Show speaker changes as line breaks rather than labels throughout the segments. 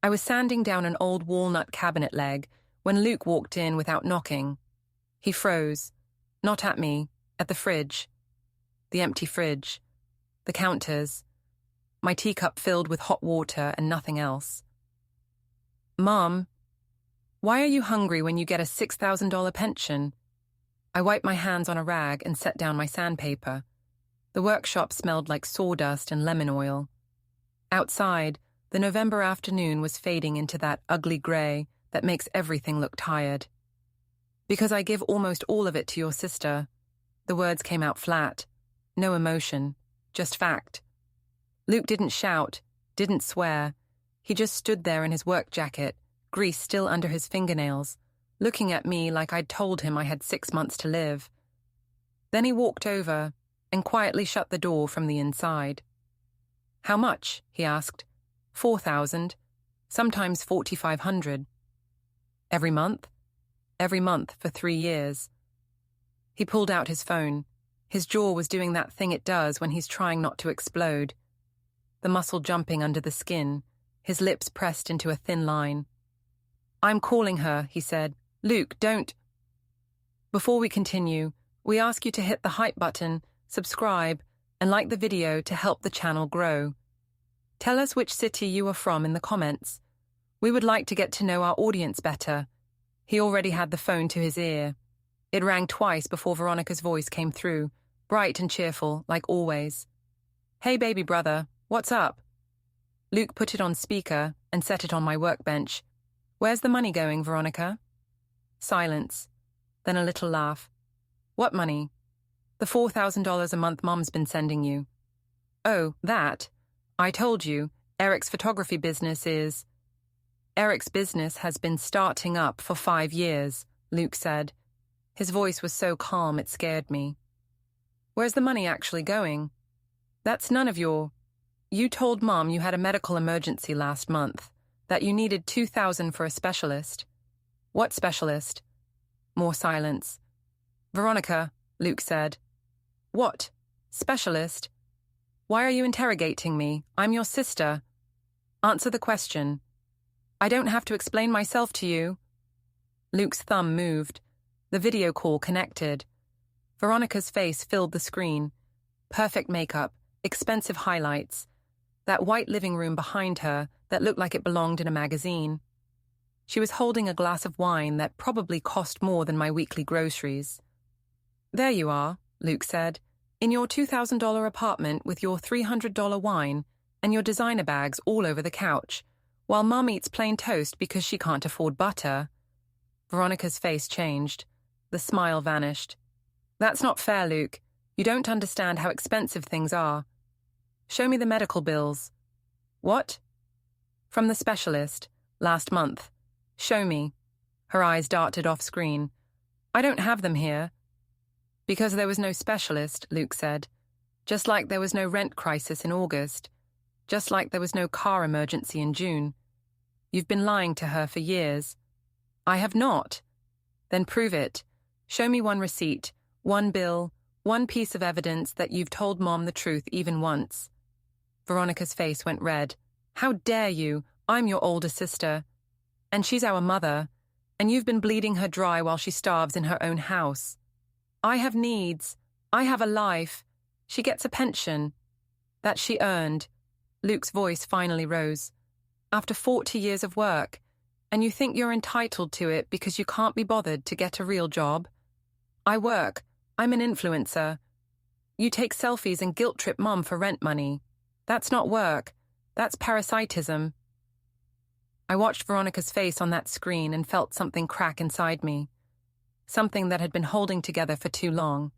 I was sanding down an old walnut cabinet leg when Luke walked in without knocking. He froze, not at me, at the fridge. The empty fridge. The counters. My teacup filled with hot water and nothing else. "Mom, why are you hungry when you get a $6,000 pension?" I wiped my hands on a rag and set down my sandpaper. The workshop smelled like sawdust and lemon oil. Outside, the November afternoon was fading into that ugly grey that makes everything look tired. "Because I give almost all of it to your sister." The words came out flat. No emotion, just fact. Luke didn't shout, didn't swear. He just stood there in his work jacket, grease still under his fingernails, looking at me like I'd told him I had 6 months to live. Then he walked over and quietly shut the door from the inside. "How much?" he asked. 4,000, sometimes 4,500. "Every month?" "Every month for 3 years. He pulled out his phone. His jaw was doing that thing it does when he's trying not to explode. The muscle jumping under the skin, his lips pressed into a thin line. "I'm calling her," he said. "Luke, don't." "Before we continue, we ask you to hit the hype button, subscribe, and like the video to help the channel grow. Tell us which city you are from in the comments. We would like to get to know our audience better." He already had the phone to his ear. It rang twice before Veronica's voice came through, bright and cheerful, like always. "Hey, baby brother, what's up?" Luke put it on speaker and set it on my workbench. "Where's the money going, Veronica?" Silence, then a little laugh. "What money?" "The $4,000 a month Mom's been sending you." "Oh, that? I told you, Eric's photography business is—" "Eric's business has been starting up for 5 years, Luke said. His voice was so calm it scared me. "Where's the money actually going?" "That's none of your—" "You told Mom you had a medical emergency last month, that you needed 2,000 for a specialist." "What specialist?" More silence. "Veronica," Luke said. "What? Specialist? Why are you interrogating me? I'm your sister." "Answer the question." "I don't have to explain myself to you." Luke's thumb moved. The video call connected. Veronica's face filled the screen. Perfect makeup, expensive highlights. That white living room behind her that looked like it belonged in a magazine. She was holding a glass of wine that probably cost more than my weekly groceries. "There you are," Luke said, "in your $2,000 apartment with your $300 wine and your designer bags all over the couch, while Mom eats plain toast because she can't afford butter." Veronica's face changed. The smile vanished. "That's not fair, Luke. You don't understand how expensive things are. Show me the medical bills." "What?" "From the specialist, last month. Show me." Her eyes darted off screen. "I don't have them here." "Because there was no specialist," Luke said. "Just like there was no rent crisis in August. Just like there was no car emergency in June. You've been lying to her for years." "I have not." "Then prove it. Show me one receipt, one bill, one piece of evidence that you've told Mom the truth even once." Veronica's face went red. "How dare you? I'm your older sister. And she's our mother. And you've been bleeding her dry while she starves in her own house. I have needs. I have a life. She gets a pension. That she earned." Luke's voice finally rose. "After 40 years of work. And you think you're entitled to it because you can't be bothered to get a real job? I work. I'm an influencer. You take selfies and guilt-trip Mom for rent money. That's not work. That's parasitism." I watched Veronica's face on that screen and felt something crack inside me. Something that had been holding together for too long.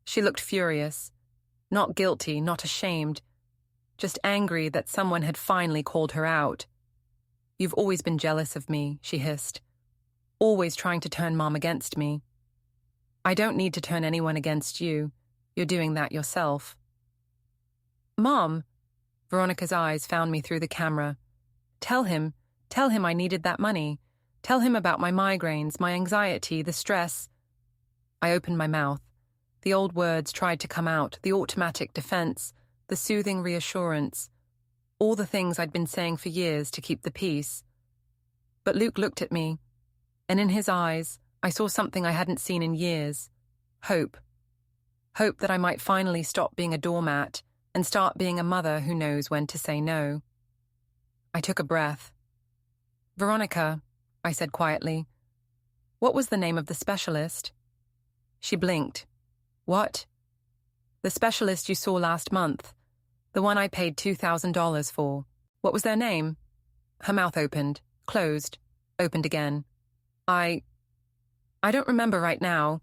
She looked furious. Not guilty, not ashamed. Just angry that someone had finally called her out. "You've always been jealous of me," she hissed. "Always trying to turn Mom against me." "I don't need to turn anyone against you. You're doing that yourself." "Mom," Veronica's eyes found me through the camera. Tell him I needed that money. Tell him about my migraines, my anxiety, the stress." I opened my mouth. The old words tried to come out, the automatic defense, the soothing reassurance. All the things I'd been saying for years to keep the peace. But Luke looked at me, and in his eyes, I saw something I hadn't seen in years. Hope. Hope that I might finally stop being a doormat and start being a mother who knows when to say no. I took a breath. "Veronica," I said quietly, "what was the name of the specialist?" She blinked. "What?" "The specialist you saw last month. The one I paid $2,000 for. What was their name?" Her mouth opened, closed, opened again. I don't remember right now."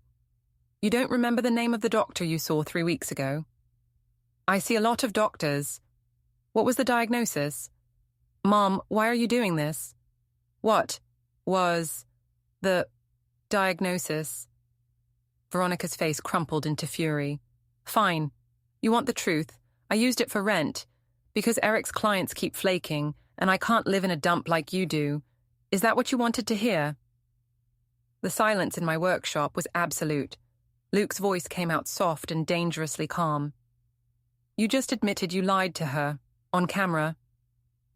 "You don't remember the name of the doctor you saw 3 weeks ago?" "I see a lot of doctors." "What was the diagnosis?" "Mom, why are you doing this?" "What was the diagnosis?" Veronica's face crumpled into fury. "Fine. You want the truth. I used it for rent. Because Eric's clients keep flaking, and I can't live in a dump like you do. Is that what you wanted to hear?" The silence in my workshop was absolute. Luke's voice came out soft and dangerously calm. "You just admitted you lied to her, on camera."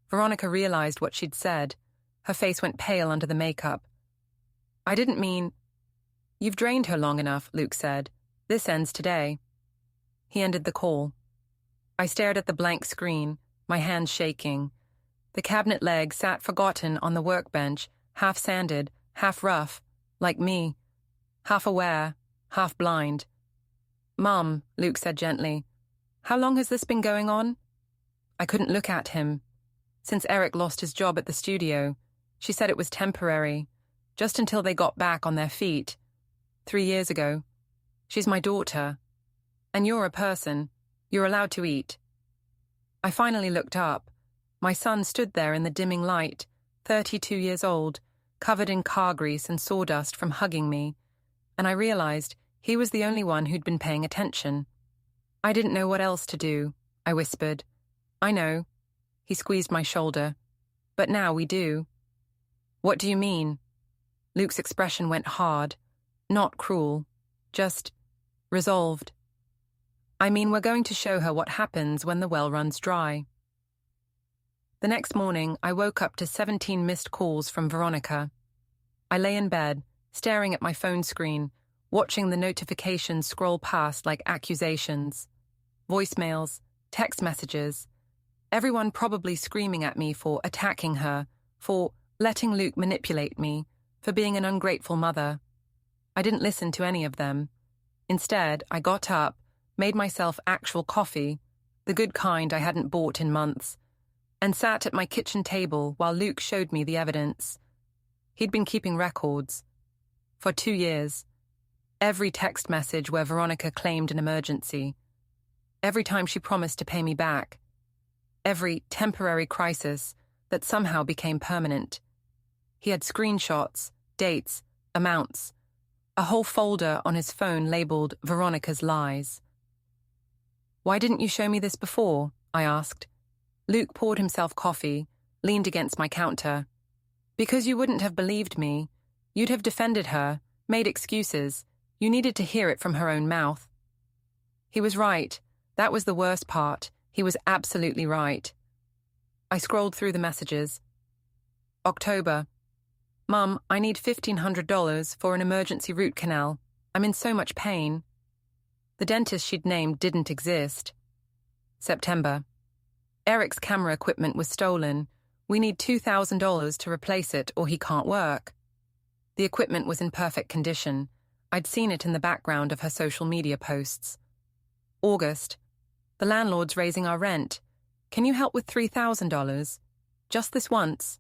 Veronica realized what she'd said. Her face went pale under the makeup. "I didn't mean—" "You've drained her long enough," Luke said. "This ends today." He ended the call. I stared at the blank screen, my hands shaking. The cabinet leg sat forgotten on the workbench, half sanded, half rough, like me. Half aware, half blind. "Mum," Luke said gently, "how long has this been going on?" I couldn't look at him. Since Eric lost his job at the studio, she said it was temporary, just until they got back on their feet. 3 years ago. She's my daughter. And you're a person. You're allowed to eat. I finally looked up. My son stood there in the dimming light, 32 years old, covered in car grease and sawdust from hugging me, and I realized he was the only one who'd been paying attention. "I didn't know what else to do," I whispered. "I know." He squeezed my shoulder. "But now we do." "What do you mean?" Luke's expression went hard, not cruel, just resolved. "I mean, we're going to show her what happens when the well runs dry." The next morning, I woke up to 17 missed calls from Veronica. I lay in bed, staring at my phone screen, watching the notifications scroll past like accusations. Voicemails, text messages. Everyone probably screaming at me for attacking her, for letting Luke manipulate me, for being an ungrateful mother. I didn't listen to any of them. Instead, I got up, made myself actual coffee, the good kind I hadn't bought in months, and sat at my kitchen table while Luke showed me the evidence. He'd been keeping records. For 2 years. Every text message where Veronica claimed an emergency. Every time she promised to pay me back. Every temporary crisis that somehow became permanent. He had screenshots, dates, amounts. A whole folder on his phone labeled Veronica's Lies. "Why didn't you show me this before?" I asked. Luke poured himself coffee, leaned against my counter. "Because you wouldn't have believed me. You'd have defended her, made excuses. You needed to hear it from her own mouth." He was right. That was the worst part. He was absolutely right. I scrolled through the messages. October. "Mum, I need $1,500 for an emergency root canal. I'm in so much pain." The dentist she'd named didn't exist. September. "Eric's camera equipment was stolen. We need $2,000 to replace it or he can't work." The equipment was in perfect condition. I'd seen it in the background of her social media posts. August. "The landlord's raising our rent. Can you help with $3,000? Just this once."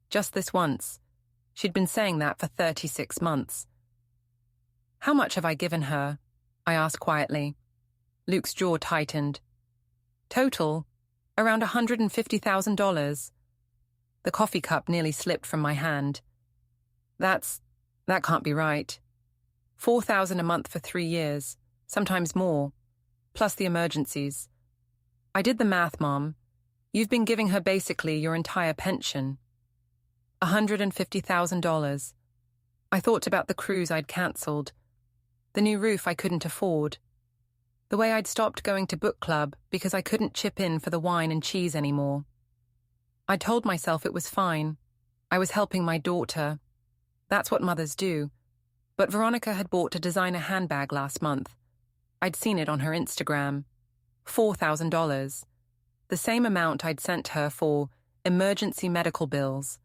Just this once. She'd been saying that for 36 months. "How much have I given her?" I asked quietly. Luke's jaw tightened. "Total? Around $150,000. The coffee cup nearly slipped from my hand. That can't be right. $4,000 a month for 3 years, sometimes more, plus the emergencies. I did the math, Mom. You've been giving her basically your entire pension. $150,000. I thought about the cruise I'd cancelled, the new roof I couldn't afford. The way I'd stopped going to book club because I couldn't chip in for the wine and cheese anymore. I told myself it was fine. I was helping my daughter. That's what mothers do. But Veronica had bought a designer handbag last month. I'd seen it on her Instagram. $4,000. The same amount I'd sent her for emergency medical bills.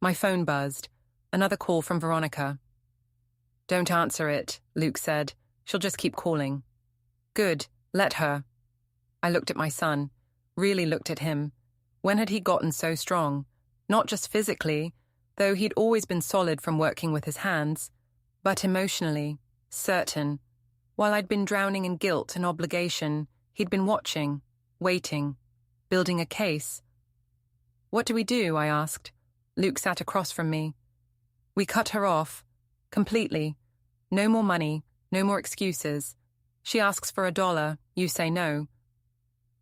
My phone buzzed. Another call from Veronica. "Don't answer it," Luke said. "She'll just keep calling." "Good, let her." I looked at my son, really looked at him. When had he gotten so strong? Not just physically, though he'd always been solid from working with his hands, but emotionally, certain. While I'd been drowning in guilt and obligation, he'd been watching, waiting, building a case. "What do we do?" I asked. Luke sat across from me. "We cut her off. Completely. No more money, no more excuses. She asks for $1, you say no.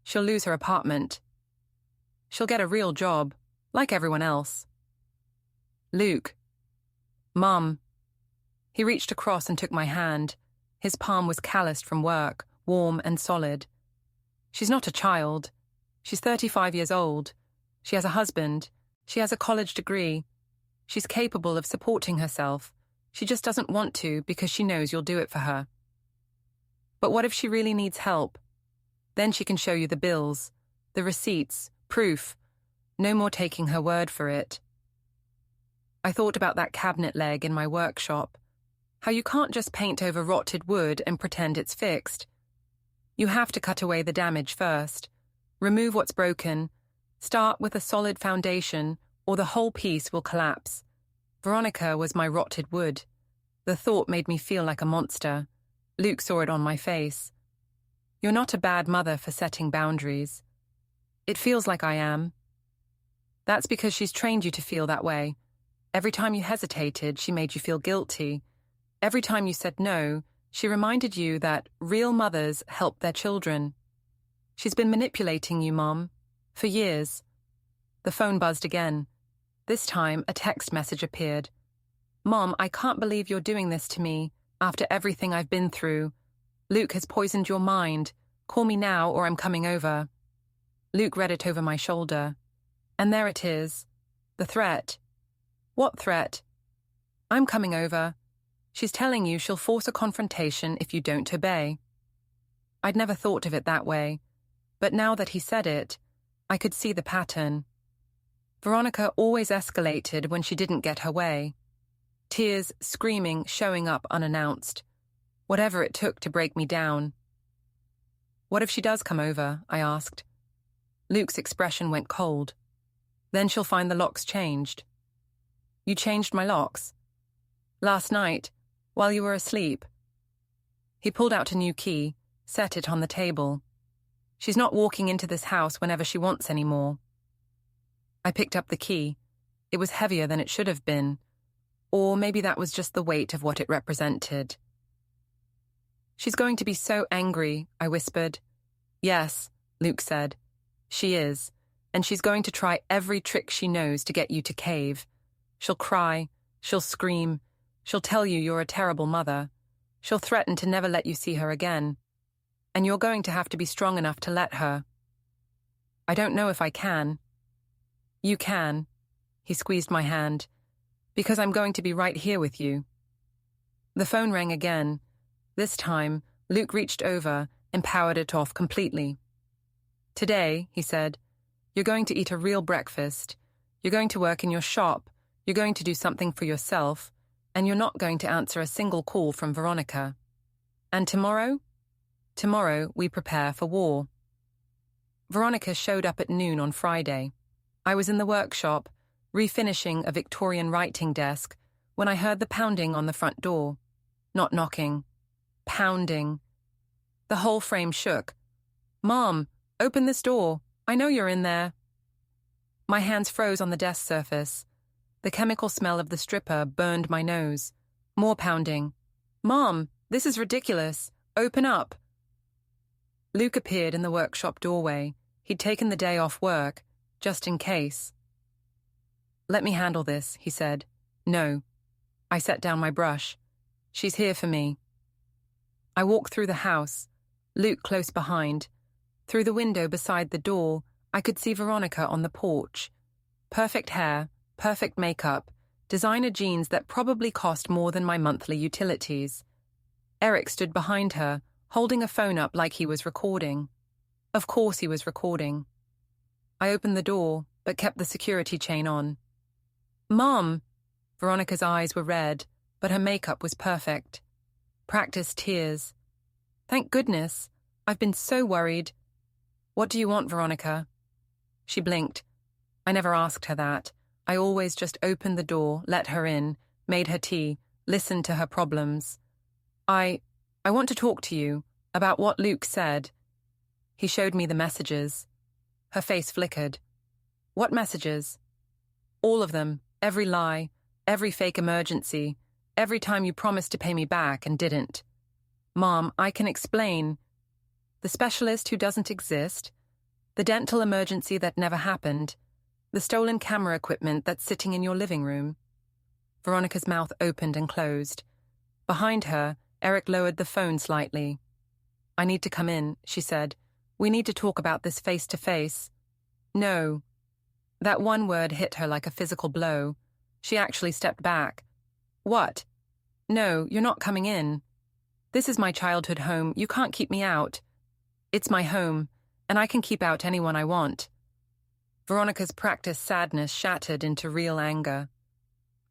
She'll lose her apartment. She'll get a real job, like everyone else." "Luke." "Mom." He reached across and took my hand. His palm was calloused from work, warm and solid. "She's not a child. She's 35 years old. She has a husband. She has a college degree. She's capable of supporting herself. She just doesn't want to because she knows you'll do it for her. But what if she really needs help? Then she can show you the bills, the receipts, proof. No more taking her word for it." I thought about that cabinet leg in my workshop. How you can't just paint over rotted wood and pretend it's fixed. You have to cut away the damage first. Remove what's broken. Start with a solid foundation, or the whole piece will collapse. Veronica was my rotted wood. The thought made me feel like a monster. Luke saw it on my face. "You're not a bad mother for setting boundaries." "It feels like I am." "That's because she's trained you to feel that way. Every time you hesitated, she made you feel guilty. Every time you said no, she reminded you that real mothers help their children. She's been manipulating you, Mom, for years." The phone buzzed again. This time, a text message appeared. "Mom, I can't believe you're doing this to me, after everything I've been through. Luke has poisoned your mind. Call me now or I'm coming over." Luke read it over my shoulder. And there it is. The threat. "What threat?" "I'm coming over. She's telling you she'll force a confrontation if you don't obey." I'd never thought of it that way, but now that he said it, I could see the pattern. Veronica always escalated when she didn't get her way. Tears, screaming, showing up unannounced. Whatever it took to break me down. "What if she does come over?" I asked. Luke's expression went cold. "Then she'll find the locks changed." "You changed my locks?" "Last night, while you were asleep." He pulled out a new key, set it on the table. "She's not walking into this house whenever she wants anymore." I picked up the key. It was heavier than it should have been. Or maybe that was just the weight of what it represented. "She's going to be so angry," I whispered. "Yes," Luke said. "She is. And she's going to try every trick she knows to get you to cave. She'll cry. She'll scream. She'll tell you you're a terrible mother. She'll threaten to never let you see her again. And you're going to have to be strong enough to let her." "I don't know if I can." "You can." He squeezed my hand. "Because I'm going to be right here with you." The phone rang again. This time, Luke reached over and powered it off completely. "Today," he said, "you're going to eat a real breakfast. You're going to work in your shop. You're going to do something for yourself. And you're not going to answer a single call from Veronica. And tomorrow? Tomorrow, we prepare for war." Veronica showed up at noon on Friday. I was in the workshop, refinishing a Victorian writing desk, when I heard the pounding on the front door. Not knocking. Pounding. The whole frame shook. "Mom, open this door. I know you're in there." My hands froze on the desk surface. The chemical smell of the stripper burned my nose. More pounding. "Mom, this is ridiculous. Open up." Luke appeared in the workshop doorway. He'd taken the day off work, just in case. "Let me handle this," he said. "No." I set down my brush. "She's here for me." I walked through the house. Luke close behind. Through the window beside the door, I could see Veronica on the porch. Perfect hair, perfect makeup, designer jeans that probably cost more than my monthly utilities. Eric stood behind her, holding a phone up like he was recording. Of course he was recording. I opened the door, but kept the security chain on. "Mom!" Veronica's eyes were red, but her makeup was perfect. Practiced tears. "Thank goodness. I've been so worried." "What do you want, Veronica?" She blinked. I never asked her that. I always just opened the door, let her in, made her tea, listened to her problems. I want to talk to you about what Luke said." He showed me the messages. Her face flickered. "What messages?" "All of them, every lie, every fake emergency, every time you promised to pay me back and didn't." "Mom, I can explain. The specialist who doesn't exist, the dental emergency that never happened, the stolen camera equipment that's sitting in your living room." Veronica's mouth opened and closed. Behind her, Eric lowered the phone slightly. "I need to come in," she said. "We need to talk about this face to face." "No." That one word hit her like a physical blow. She actually stepped back. "What?" "No, you're not coming in. This is my childhood home. You can't keep me out. It's my home, and I can keep out anyone I want." Veronica's practiced sadness shattered into real anger.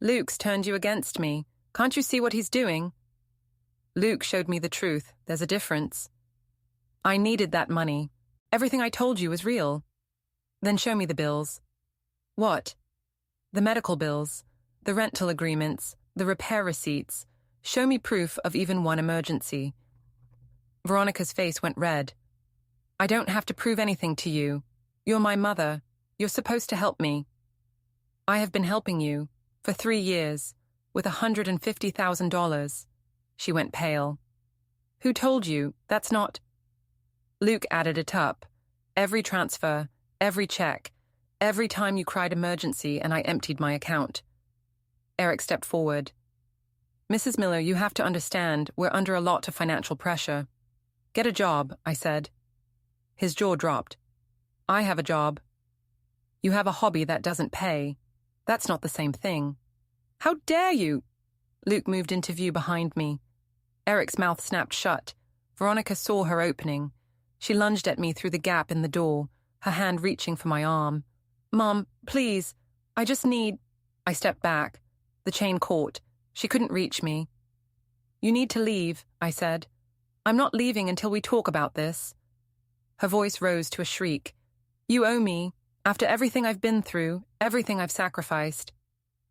"Luke's turned you against me. Can't you see what he's doing?" "Luke showed me the truth. There's a difference." "I needed that money. Everything I told you was real." "Then show me the bills." "What?" "The medical bills, the rental agreements, the repair receipts. Show me proof of even one emergency." Veronica's face went red. "I don't have to prove anything to you. You're my mother. You're supposed to help me." "I have been helping you for 3 years with $150,000. She went pale. "Who told you? That's not—" "Luke added it up. Every transfer, every check, every time you cried emergency and I emptied my account." Eric stepped forward. "Mrs. Miller, you have to understand, we're under a lot of financial pressure." "Get a job," I said. His jaw dropped. "I have a job." "You have a hobby that doesn't pay. That's not the same thing." "How dare you!" Luke moved into view behind me. Eric's mouth snapped shut. Veronica saw her opening. She lunged at me through the gap in the door, her hand reaching for my arm. "Mom, please, I just need—" I stepped back. The chain caught. She couldn't reach me. "You need to leave," I said. "I'm not leaving until we talk about this." Her voice rose to a shriek. "You owe me, after everything I've been through, everything I've sacrificed."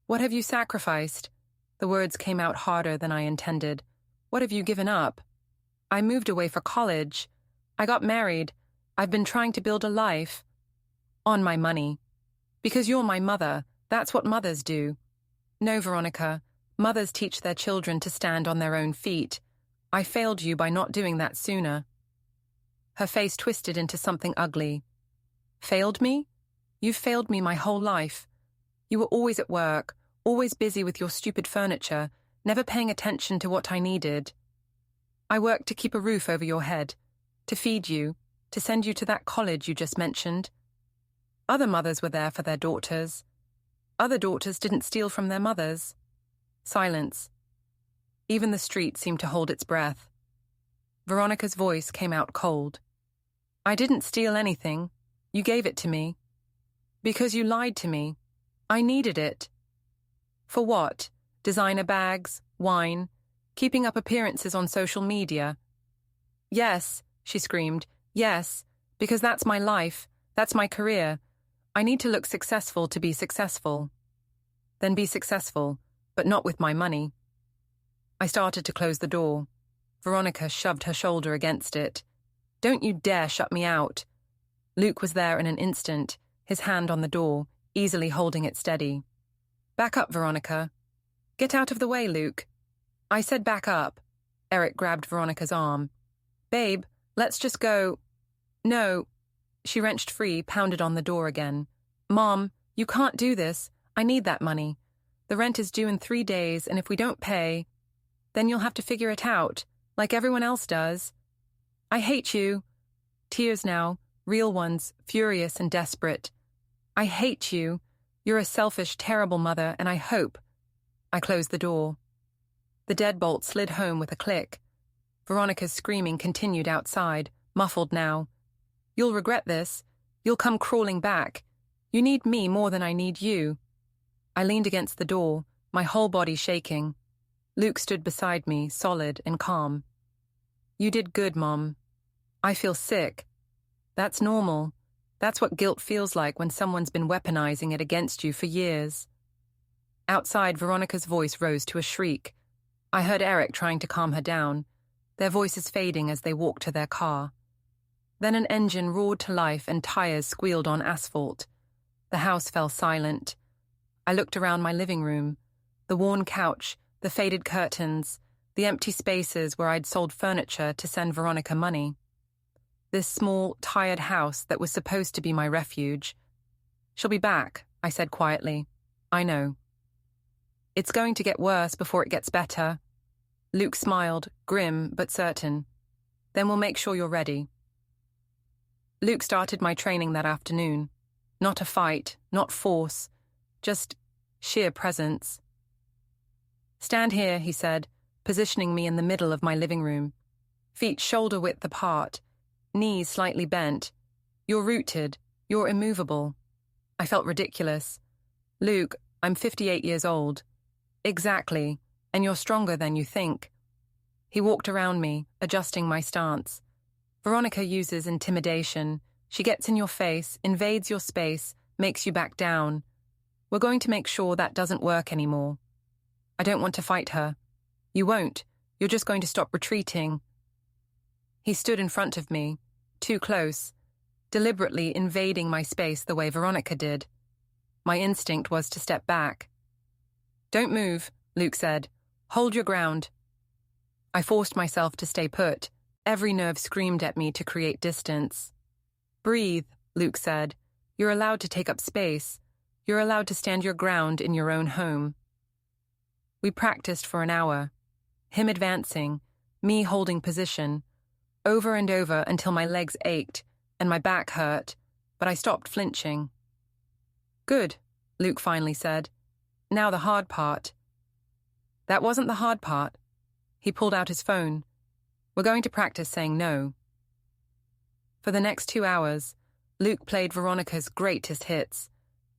"What have you sacrificed?" The words came out harder than I intended. "What have you given up?" "I moved away for college. I got married. I've been trying to build a life. On my money. Because you're my mother. That's what mothers do." "No, Veronica. Mothers teach their children to stand on their own feet. I failed you by not doing that sooner." Her face twisted into something ugly. "Failed me? You've failed me my whole life. You were always at work, always busy with your stupid furniture, never paying attention to what I needed. I worked to keep a roof over your head, to feed you, to send you to that college you just mentioned. Other mothers were there for their daughters. Other daughters didn't steal from their mothers." Silence. Even the street seemed to hold its breath. Veronica's voice came out cold. "I didn't steal anything. You gave it to me. Because you lied to me. I needed it." "For what? Designer bags, wine, keeping up appearances on social media?" "Yes," she screamed. "Yes, because that's my life. That's my career. I need to look successful to be successful." "Then be successful, but not with my money." I started to close the door. Veronica shoved her shoulder against it. "Don't you dare shut me out." Luke was there in an instant, his hand on the door, easily holding it steady. "Back up, Veronica." "Get out of the way, Luke." "I said back up." Eric grabbed Veronica's arm. "Babe, let's just go." "No." She wrenched free, pounded on the door again. "Mom, you can't do this. I need that money. The rent is due in 3 days, and if we don't pay, then you'll have to figure it out, like everyone else does." I hate you. Tears now, real ones, furious and desperate. I hate you. You're a selfish, terrible mother, and I hope. I closed the door. The deadbolt slid home with a click. Veronica's screaming continued outside, muffled now. You'll regret this. You'll come crawling back. You need me more than I need you. I leaned against the door, my whole body shaking. Luke stood beside me, solid and calm. You did good, Mom. I feel sick. That's normal. That's what guilt feels like when someone's been weaponizing it against you for years. Outside, Veronica's voice rose to a shriek. I heard Eric trying to calm her down, their voices fading as they walked to their car. Then an engine roared to life and tires squealed on asphalt. The house fell silent. I looked around my living room, the worn couch, the faded curtains, the empty spaces where I'd sold furniture to send Veronica money. This small, tired house that was supposed to be my refuge. She'll be back, I said quietly. I know. It's going to get worse before it gets better. Luke smiled, grim but certain. Then we'll make sure you're ready. Luke started my training that afternoon. Not a fight, not force, just sheer presence. Stand here, he said, positioning me in the middle of my living room. Feet shoulder-width apart, knees slightly bent. You're rooted, you're immovable. I felt ridiculous. Luke, I'm 58 years old. Exactly, and you're stronger than you think. He walked around me, adjusting my stance. Veronica uses intimidation. She gets in your face, invades your space, makes you back down. We're going to make sure that doesn't work anymore. I don't want to fight her. You won't. You're just going to stop retreating. He stood in front of me, too close, deliberately invading my space the way Veronica did. My instinct was to step back. Don't move, Luke said. Hold your ground. I forced myself to stay put. Every nerve screamed at me to create distance. Breathe, Luke said. You're allowed to take up space. You're allowed to stand your ground in your own home. We practiced for an hour. Him advancing, me holding position, over and over until my legs ached and my back hurt, but I stopped flinching. Good, Luke finally said. Now the hard part. That wasn't the hard part. He pulled out his phone. We're going to practice saying no. For the next 2 hours, Luke played Veronica's greatest hits.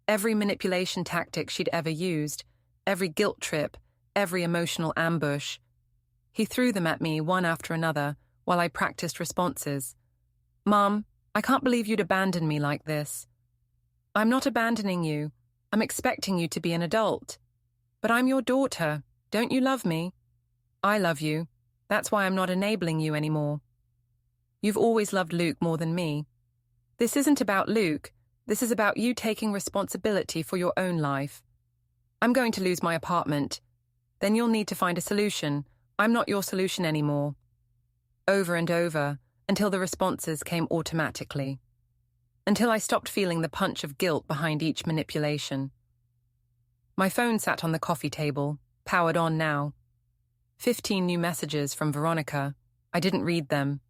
Every manipulation tactic she'd ever used, every guilt trip, every emotional ambush. He threw them at me one after another while I practiced responses. Mom, I can't believe you'd abandon me like this. I'm not abandoning you. I'm expecting you to be an adult. But I'm your daughter. Don't you love me? I love you. That's why I'm not enabling you anymore. You've always loved Luke more than me. This isn't about Luke. This is about you taking responsibility for your own life. I'm going to lose my apartment. Then you'll need to find a solution. I'm not your solution anymore. Over and over, until the responses came automatically. Until I stopped feeling the punch of guilt behind each manipulation. My phone sat on the coffee table, powered on now. 15 new messages from Veronica. I didn't read them.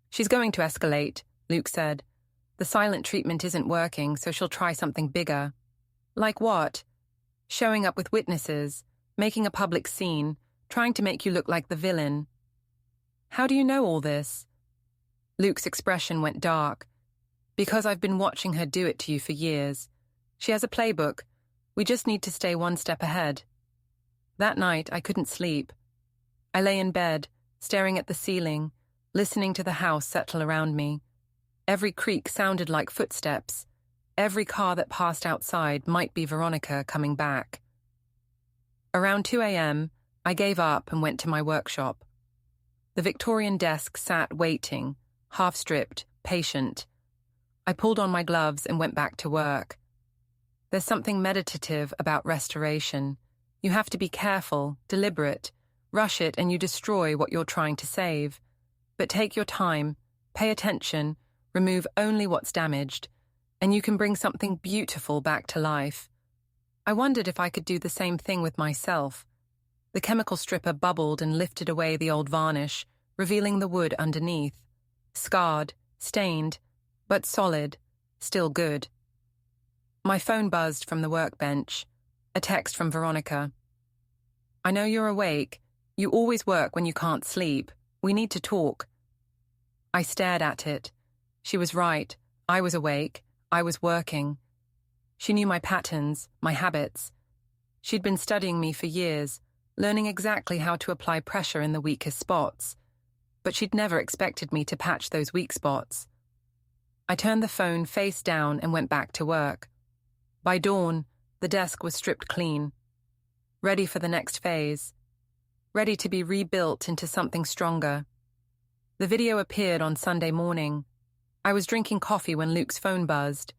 She's going to escalate, Luke said. The silent treatment isn't working, so she'll try something bigger. Like what? Showing up with witnesses, making a public scene, trying to make you look like the villain. How do you know all this? Luke's expression went dark. Because I've been watching her do it to you for years. She has a playbook. We just need to stay one step ahead. That night, I couldn't sleep. I lay in bed, staring at the ceiling, listening to the house settle around me. Every creak sounded like footsteps. Every car that passed outside might be Veronica coming back. Around 2 a.m., I gave up and went to my workshop. The Victorian desk sat waiting, half-stripped, patient. I pulled on my gloves and went back to work. There's something meditative about restoration. You have to be careful, deliberate, rush it and you destroy what you're trying to save. But take your time, pay attention, remove only what's damaged, and you can bring something beautiful back to life. I wondered if I could do the same thing with myself. The chemical stripper bubbled and lifted away the old varnish, revealing the wood underneath. Scarred, stained, but solid, still good. My phone buzzed from the workbench. A text from Veronica. "I know you're awake. You always work when you can't sleep. We need to talk." I stared at it. She was right. I was awake. I was working. She knew my patterns, my habits. She'd been studying me for years, learning exactly how to apply pressure in the weakest spots. But she'd never expected me to patch those weak spots. I turned the phone face down and went back to work. By dawn, the desk was stripped clean. Ready for the next phase. Ready to be rebuilt into something stronger. The video appeared on Sunday morning. I was drinking coffee when Luke's phone buzzed.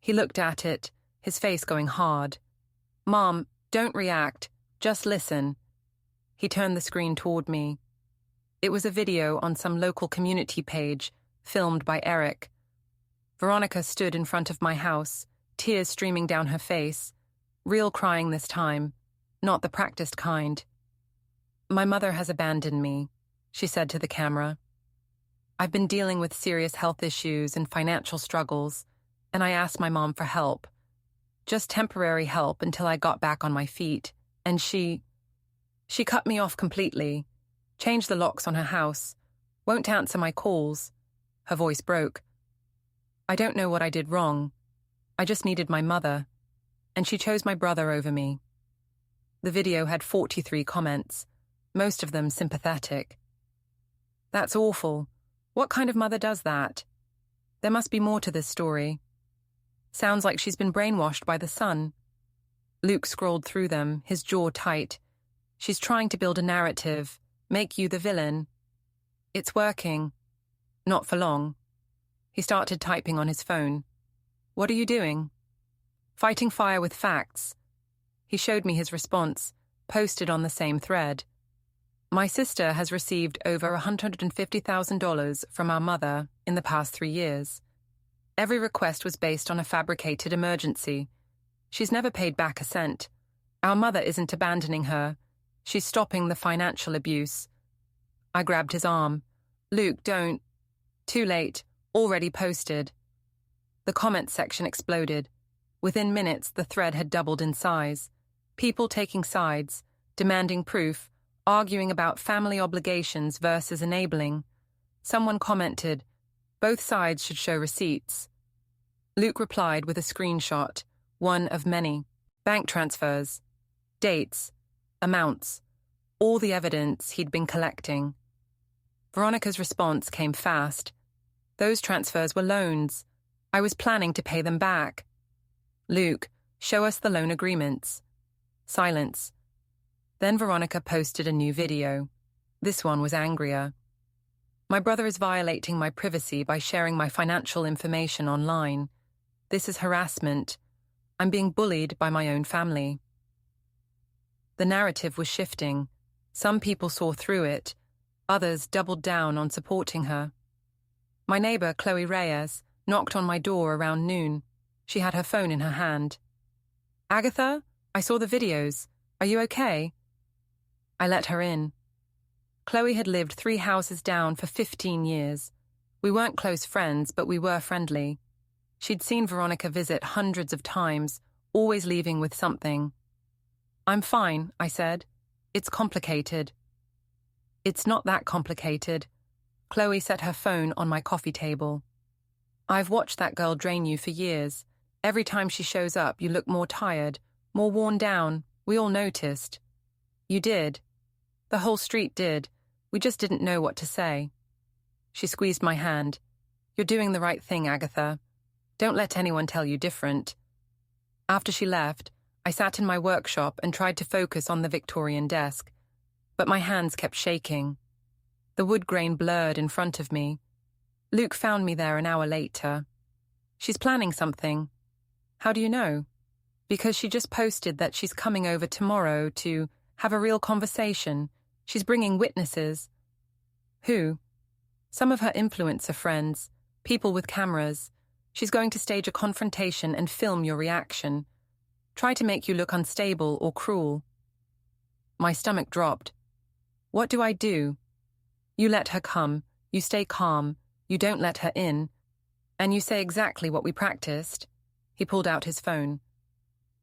He looked at it, his face going hard. "Mom, don't react. Just listen." He turned the screen toward me. It was a video on some local community page, filmed by Eric. Veronica stood in front of my house, tears streaming down her face. Real crying this time, not the practiced kind. "My mother has abandoned me," she said to the camera. "I've been dealing with serious health issues and financial struggles, and I asked my mom for help. Just temporary help until I got back on my feet, and she cut me off completely, changed the locks on her house, won't answer my calls." Her voice broke. "I don't know what I did wrong. I just needed my mother, and she chose my brother over me." The video had 43 comments, most of them sympathetic. "That's awful. What kind of mother does that? There must be more to this story. Sounds like she's been brainwashed by the son." Luke scrolled through them, his jaw tight. "She's trying to build a narrative, make you the villain. It's working. Not for long." He started typing on his phone. "What are you doing?" "Fighting fire with facts." He showed me his response, posted on the same thread. "My sister has received over $150,000 from our mother in the past 3 years. Every request was based on a fabricated emergency. She's never paid back a cent. Our mother isn't abandoning her. She's stopping the financial abuse." I grabbed his arm. "Luke, don't." Too late. Already posted. The comments section exploded. Within minutes, the thread had doubled in size. People taking sides, demanding proof, arguing about family obligations versus enabling. Someone commented, "Both sides should show receipts." Luke replied with a screenshot, one of many. Bank transfers, dates, amounts, all the evidence he'd been collecting. Veronica's response came fast. Those transfers were loans. I was planning to pay them back. "Luke, show us the loan agreements." Silence. Then Veronica posted a new video. This one was angrier. "My brother is violating my privacy by sharing my financial information online. This is harassment. I'm being bullied by my own family." The narrative was shifting. Some people saw through it. Others doubled down on supporting her. My neighbor, Chloe Reyes, knocked on my door around noon. She had her phone in her hand. "Agatha, I saw the videos. Are you okay?" I let her in. Chloe had lived 3 houses down for 15 years. We weren't close friends, but we were friendly. She'd seen Veronica visit hundreds of times, always leaving with something. "I'm fine," I said. "It's complicated." "It's not that complicated." Chloe set her phone on my coffee table. "I've watched that girl drain you for years. Every time she shows up, you look more tired, more worn down. We all noticed." "You did. The whole street did. We just didn't know what to say." She squeezed my hand. "You're doing the right thing, Agatha. Don't let anyone tell you different." After she left, I sat in my workshop and tried to focus on the Victorian desk, but my hands kept shaking. The wood grain blurred in front of me. Luke found me there an hour later. "She's planning something." "How do you know?" "Because she just posted that she's coming over tomorrow to have a real conversation. She's bringing witnesses." "Who?" "Some of her influencer friends, people with cameras. She's going to stage a confrontation and film your reaction. Try to make you look unstable or cruel." My stomach dropped. "What do I do?" You let her come, you stay calm, you don't let her in, and you say exactly what we practiced. He pulled out his phone.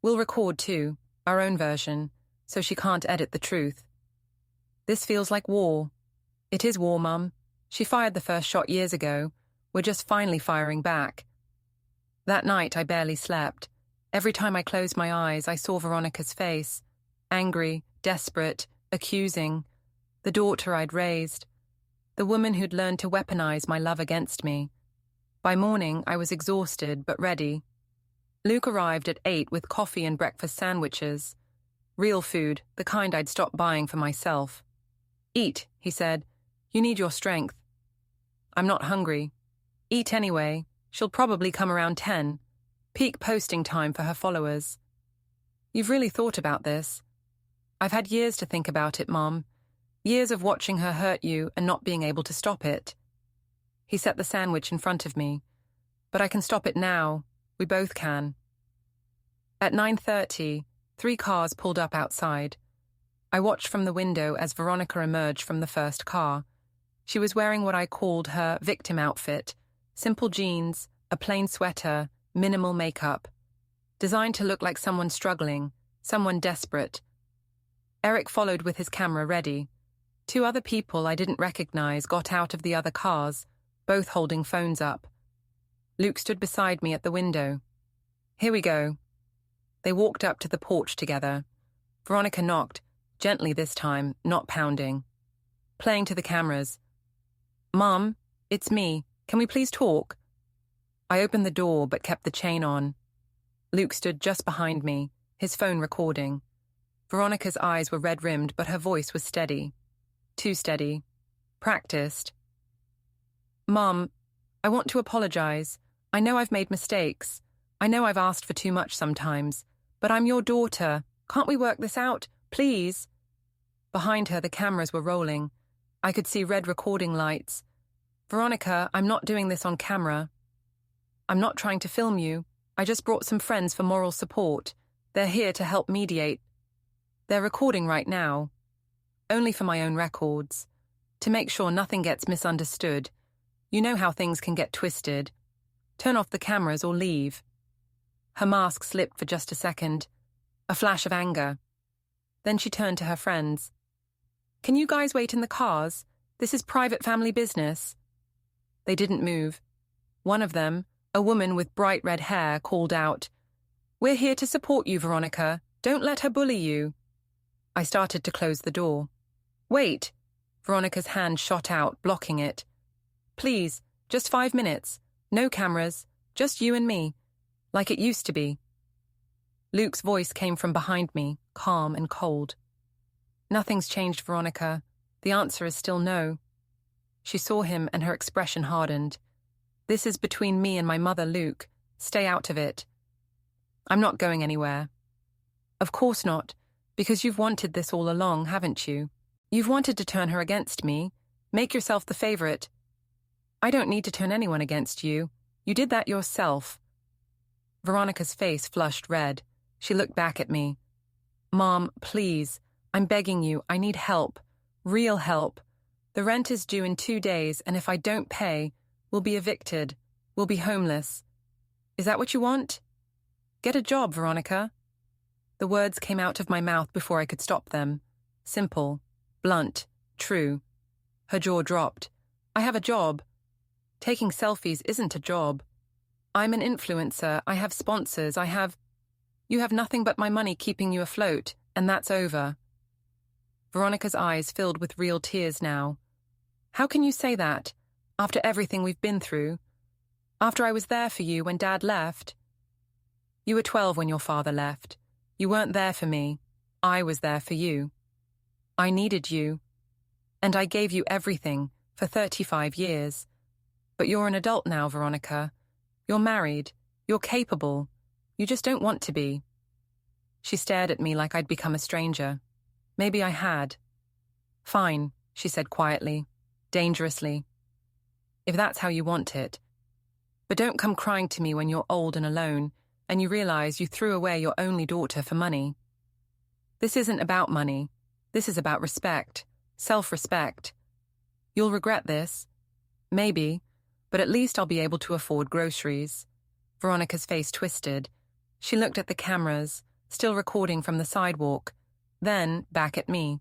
We'll record too, our own version, so she can't edit the truth. This feels like war. It is war, Mum. She fired the first shot years ago. We're just finally firing back. That night I barely slept. Every time I closed my eyes, I saw Veronica's face. Angry, desperate, accusing. The daughter I'd raised. The woman who'd learned to weaponize my love against me. By morning, I was exhausted but ready. Luke arrived at 8 with coffee and breakfast sandwiches. Real food, the kind I'd stopped buying for myself. Eat, he said. You need your strength. I'm not hungry. Eat anyway. She'll probably come around 10. Peak posting time for her followers. You've really thought about this. I've had years to think about it, Mom. Years of watching her hurt you and not being able to stop it. He set the sandwich in front of me. But I can stop it now. We both can. At 9:30, 3 cars pulled up outside. I watched from the window as Veronica emerged from the first car. She was wearing what I called her victim outfit. Simple jeans, a plain sweater, minimal makeup. Designed to look like someone struggling, someone desperate. Eric followed with his camera ready. 2 other people I didn't recognize got out of the other cars, both holding phones up. Luke stood beside me at the window. Here we go. They walked up to the porch together. Veronica knocked, gently this time, not pounding. Playing to the cameras. Mom, it's me. Can we please talk? I opened the door but kept the chain on. Luke stood just behind me, his phone recording. Veronica's eyes were red-rimmed, but her voice was steady. Too steady. Practiced. Mom, I want to apologize. I know I've made mistakes. I know I've asked for too much sometimes. But I'm your daughter. Can't we work this out? Please? Behind her, the cameras were rolling. I could see red recording lights. Veronica, I'm not doing this on camera. I'm not trying to film you. I just brought some friends for moral support. They're here to help mediate. They're recording right now. Only for my own records. To make sure nothing gets misunderstood. You know how things can get twisted. Turn off the cameras or leave. Her mask slipped for just a second. A flash of anger. Then she turned to her friends. Can you guys wait in the cars? This is private family business. They didn't move. One of them, a woman with bright red hair, called out, We're here to support you, Veronica. Don't let her bully you. I started to close the door. Wait. Veronica's hand shot out, blocking it. Please, just 5 minutes. No cameras. Just you and me. Like it used to be. Luke's voice came from behind me, calm and cold. Nothing's changed, Veronica. The answer is still no. She saw him and her expression hardened. This is between me and my mother, Luke. Stay out of it. I'm not going anywhere. Of course not, because you've wanted this all along, haven't you? You've wanted to turn her against me. Make yourself the favorite. I don't need to turn anyone against you. You did that yourself. Veronica's face flushed red. She looked back at me. Mom, please. I'm begging you. I need help. Real help. The rent is due in 2 days, and if I don't pay, we'll be evicted. We'll be homeless. Is that what you want? Get a job, Veronica. The words came out of my mouth before I could stop them. Simple, blunt, true. Her jaw dropped. I have a job. Taking selfies isn't a job. I'm an influencer. I have sponsors. You have nothing but my money keeping you afloat, and that's over. Veronica's eyes filled with real tears now. How can you say that, after everything we've been through? After I was there for you when Dad left? You were 12 when your father left. You weren't there for me. I was there for you. I needed you. And I gave you everything for 35 years. But you're an adult now, Veronica. You're married. You're capable. You just don't want to be. She stared at me like I'd become a stranger. Maybe I had. Fine, she said quietly, dangerously. If that's how you want it. But don't come crying to me when you're old and alone, and you realize you threw away your only daughter for money. This isn't about money. This is about respect. Self-respect. You'll regret this. Maybe, but at least I'll be able to afford groceries. Veronica's face twisted. She looked at the cameras, still recording from the sidewalk, then back at me.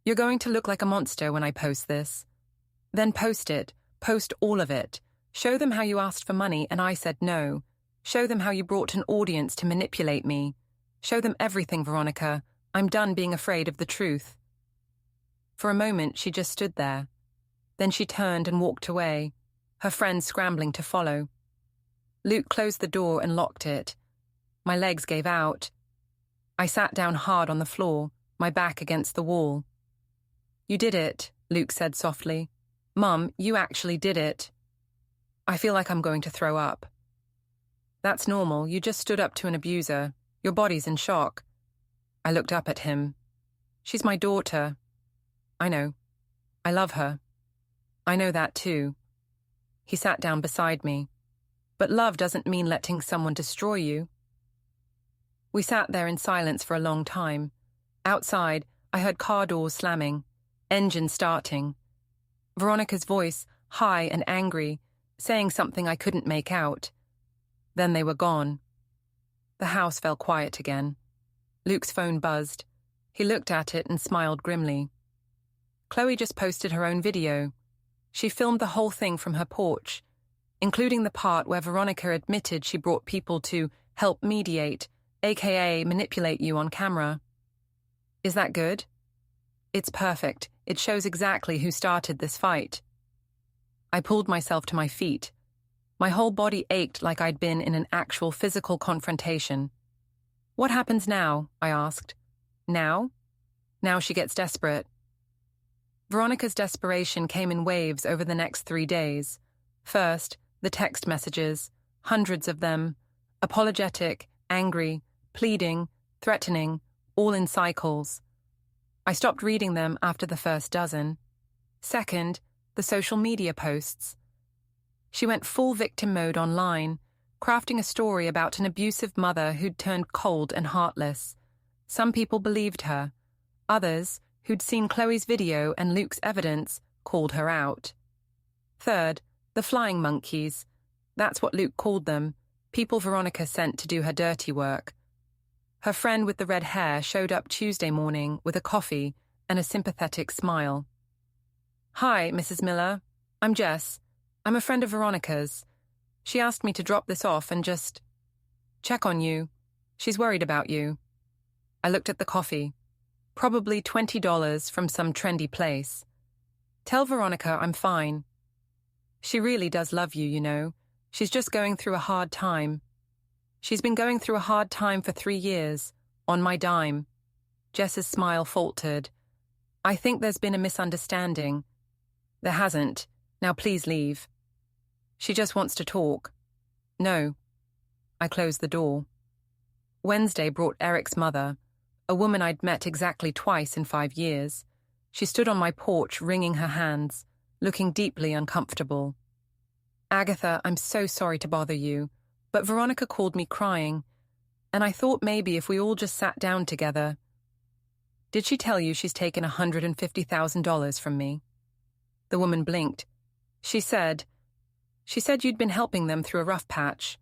You're going to look like a monster when I post this. Then post it. Post all of it. Show them how you asked for money and I said no. Show them how you brought an audience to manipulate me. Show them everything, Veronica. I'm done being afraid of the truth. For a moment, she just stood there. Then she turned and walked away, her friends scrambling to follow. Luke closed the door and locked it. My legs gave out. I sat down hard on the floor, my back against the wall. You did it, Luke said softly. Mum, you actually did it. I feel like I'm going to throw up. That's normal. You just stood up to an abuser. Your body's in shock. I looked up at him. She's my daughter. I know. I love her. I know that too. He sat down beside me. But love doesn't mean letting someone destroy you. We sat there in silence for a long time. Outside, I heard car doors slamming, engine starting. Veronica's voice, high and angry, saying something I couldn't make out. Then they were gone. The house fell quiet again. Luke's phone buzzed. He looked at it and smiled grimly. Chloe just posted her own video. She filmed the whole thing from her porch, including the part where Veronica admitted she brought people to help mediate, aka manipulate you on camera. Is that good? It's perfect. It shows exactly who started this fight. I pulled myself to my feet. My whole body ached like I'd been in an actual physical confrontation. What happens now? I asked. Now? Now she gets desperate. Veronica's desperation came in waves over the next 3 days. First, the text messages, hundreds of them, apologetic, angry, pleading, threatening, all in cycles. I stopped reading them after the first dozen. Second, the social media posts. She went full victim mode online, crafting a story about an abusive mother who'd turned cold and heartless. Some people believed her. Others, who'd seen Chloe's video and Luke's evidence, called her out. Third, the flying monkeys. That's what Luke called them, people Veronica sent to do her dirty work. Her friend with the red hair showed up Tuesday morning with a coffee and a sympathetic smile. Hi, Mrs. Miller. I'm Jess. I'm a friend of Veronica's. She asked me to drop this off and just check on you. She's worried about you. I looked at the coffee. Probably $20 from some trendy place. Tell Veronica I'm fine. She really does love you, you know. She's just going through a hard time. She's been going through a hard time for 3 years, on my dime. Jess's smile faltered. I think there's been a misunderstanding. There hasn't. Now please leave. She just wants to talk. No. I closed the door. Wednesday brought Eric's mother, a woman I'd met exactly twice in 5 years. She stood on my porch, wringing her hands, looking deeply uncomfortable. Agatha, I'm so sorry to bother you, but Veronica called me crying, and I thought maybe if we all just sat down together. Did she tell you she's taken $150,000 from me? The woman blinked. She said you'd been helping them through a rough patch.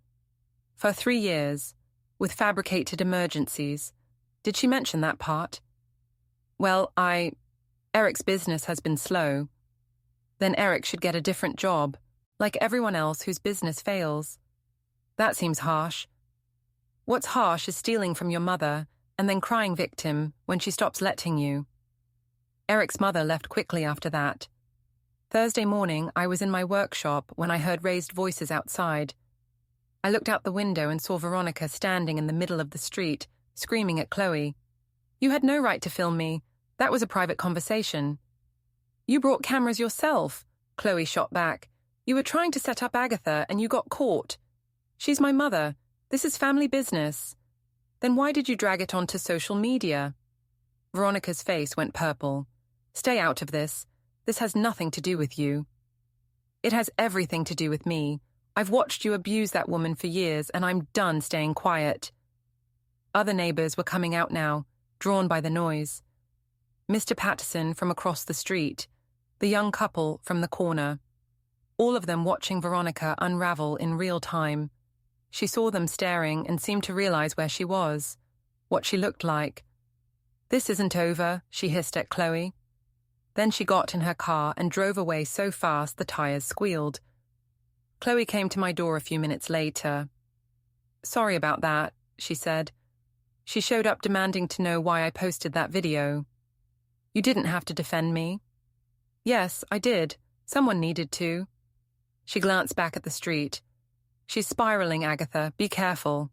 For 3 years, with fabricated emergencies. Did she mention that part? Well, Eric's business has been slow. Then Eric should get a different job, like everyone else whose business fails. That seems harsh. What's harsh is stealing from your mother and then crying victim when she stops letting you. Eric's mother left quickly after that. Thursday morning, I was in my workshop when I heard raised voices outside. I looked out the window and saw Veronica standing in the middle of the street, screaming at Chloe. You had no right to film me. That was a private conversation. You brought cameras yourself, Chloe shot back. You were trying to set up Agatha and you got caught. She's my mother. This is family business. Then why did you drag it onto social media? Veronica's face went purple. Stay out of this. This has nothing to do with you. It has everything to do with me. I've watched you abuse that woman for years and I'm done staying quiet. Other neighbors were coming out now, drawn by the noise. Mr. Patterson from across the street. The young couple from the corner. All of them watching Veronica unravel in real time. She saw them staring and seemed to realize where she was, what she looked like. "This isn't over," she hissed at Chloe. Then she got in her car and drove away so fast the tires squealed. Chloe came to my door a few minutes later. "Sorry about that," she said. She showed up demanding to know why I posted that video. "You didn't have to defend me." "Yes, I did. Someone needed to." She glanced back at the street. "She's spiraling, Agatha. Be careful."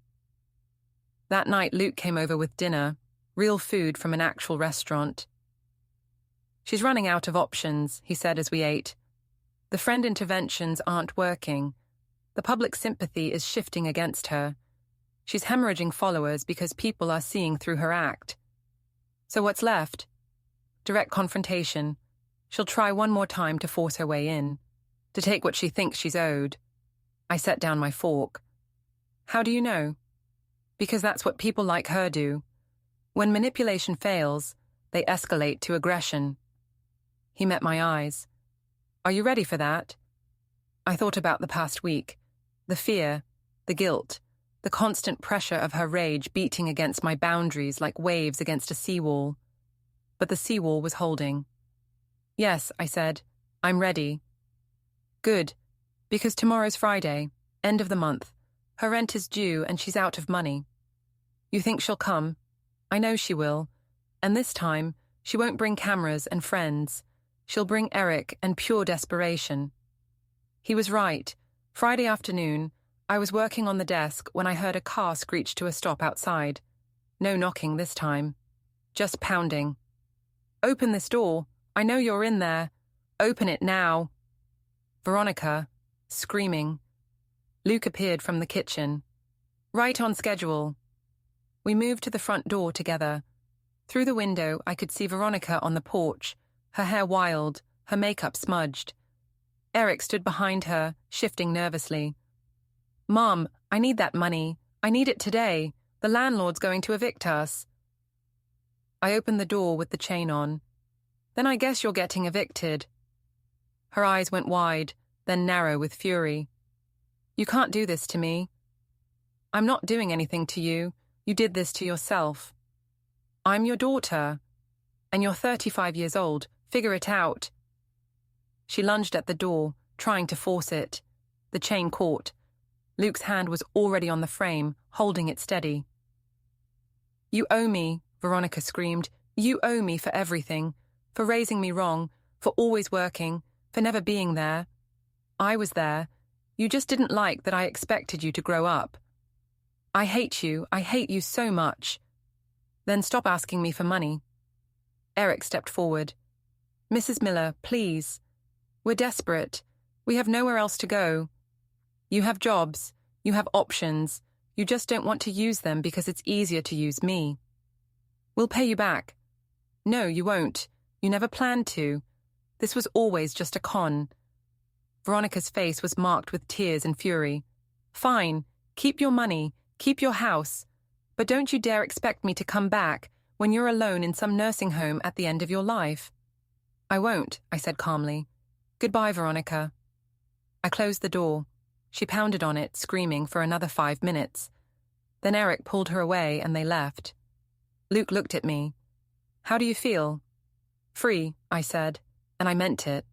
That night, Luke came over with dinner, real food from an actual restaurant. "She's running out of options," he said as we ate. "The friend interventions aren't working. The public sympathy is shifting against her. She's hemorrhaging followers because people are seeing through her act. So what's left? Direct confrontation. She'll try one more time to force her way in, to take what she thinks she's owed." I set down my fork. "How do you know?" "Because that's what people like her do. When manipulation fails, they escalate to aggression." He met my eyes. "Are you ready for that?" I thought about the past week, the fear, the guilt, the constant pressure of her rage beating against my boundaries like waves against a seawall. But the seawall was holding. "Yes," I said. "I'm ready." "Good, because tomorrow's Friday, end of the month. Her rent is due and she's out of money." "You think she'll come?" "I know she will. And this time, she won't bring cameras and friends. She'll bring Eric and pure desperation." He was right. Friday afternoon, I was working on the desk when I heard a car screech to a stop outside. No knocking this time. Just pounding. "Open this door. I know you're in there. Open it now." Veronica, screaming. Luke appeared from the kitchen. "Right on schedule." We moved to the front door together. Through the window, I could see Veronica on the porch, her hair wild, her makeup smudged. Eric stood behind her, shifting nervously. "Mom, I need that money. I need it today. The landlord's going to evict us." I opened the door with the chain on. "Then I guess you're getting evicted." Her eyes went wide, then narrow with fury. "You can't do this to me." "I'm not doing anything to you. You did this to yourself." "I'm your daughter. And you're 35 years old. Figure it out." She lunged at the door, trying to force it. The chain caught. Luke's hand was already on the frame, holding it steady. "You owe me," Veronica screamed. "You owe me for everything. For raising me wrong, for always working, for never being there. I was there. You just didn't like that I expected you to grow up. I hate you so much. Then stop asking me for money." Eric stepped forward. "Mrs. Miller, please. We're desperate. We have nowhere else to go. You have jobs. You have options. You just don't want to use them because it's easier to use me. We'll pay you back." "No, you won't. You never planned to. This was always just a con." Veronica's face was marked with tears and fury. "Fine. Keep your money. Keep your house. But don't you dare expect me to come back when you're alone in some nursing home at the end of your life." "I won't," I said calmly. "Goodbye, Veronica." I closed the door. She pounded on it, screaming, for another 5 minutes. Then Eric pulled her away and they left. Luke looked at me. "How do you feel?" "Free," I said, and I meant it.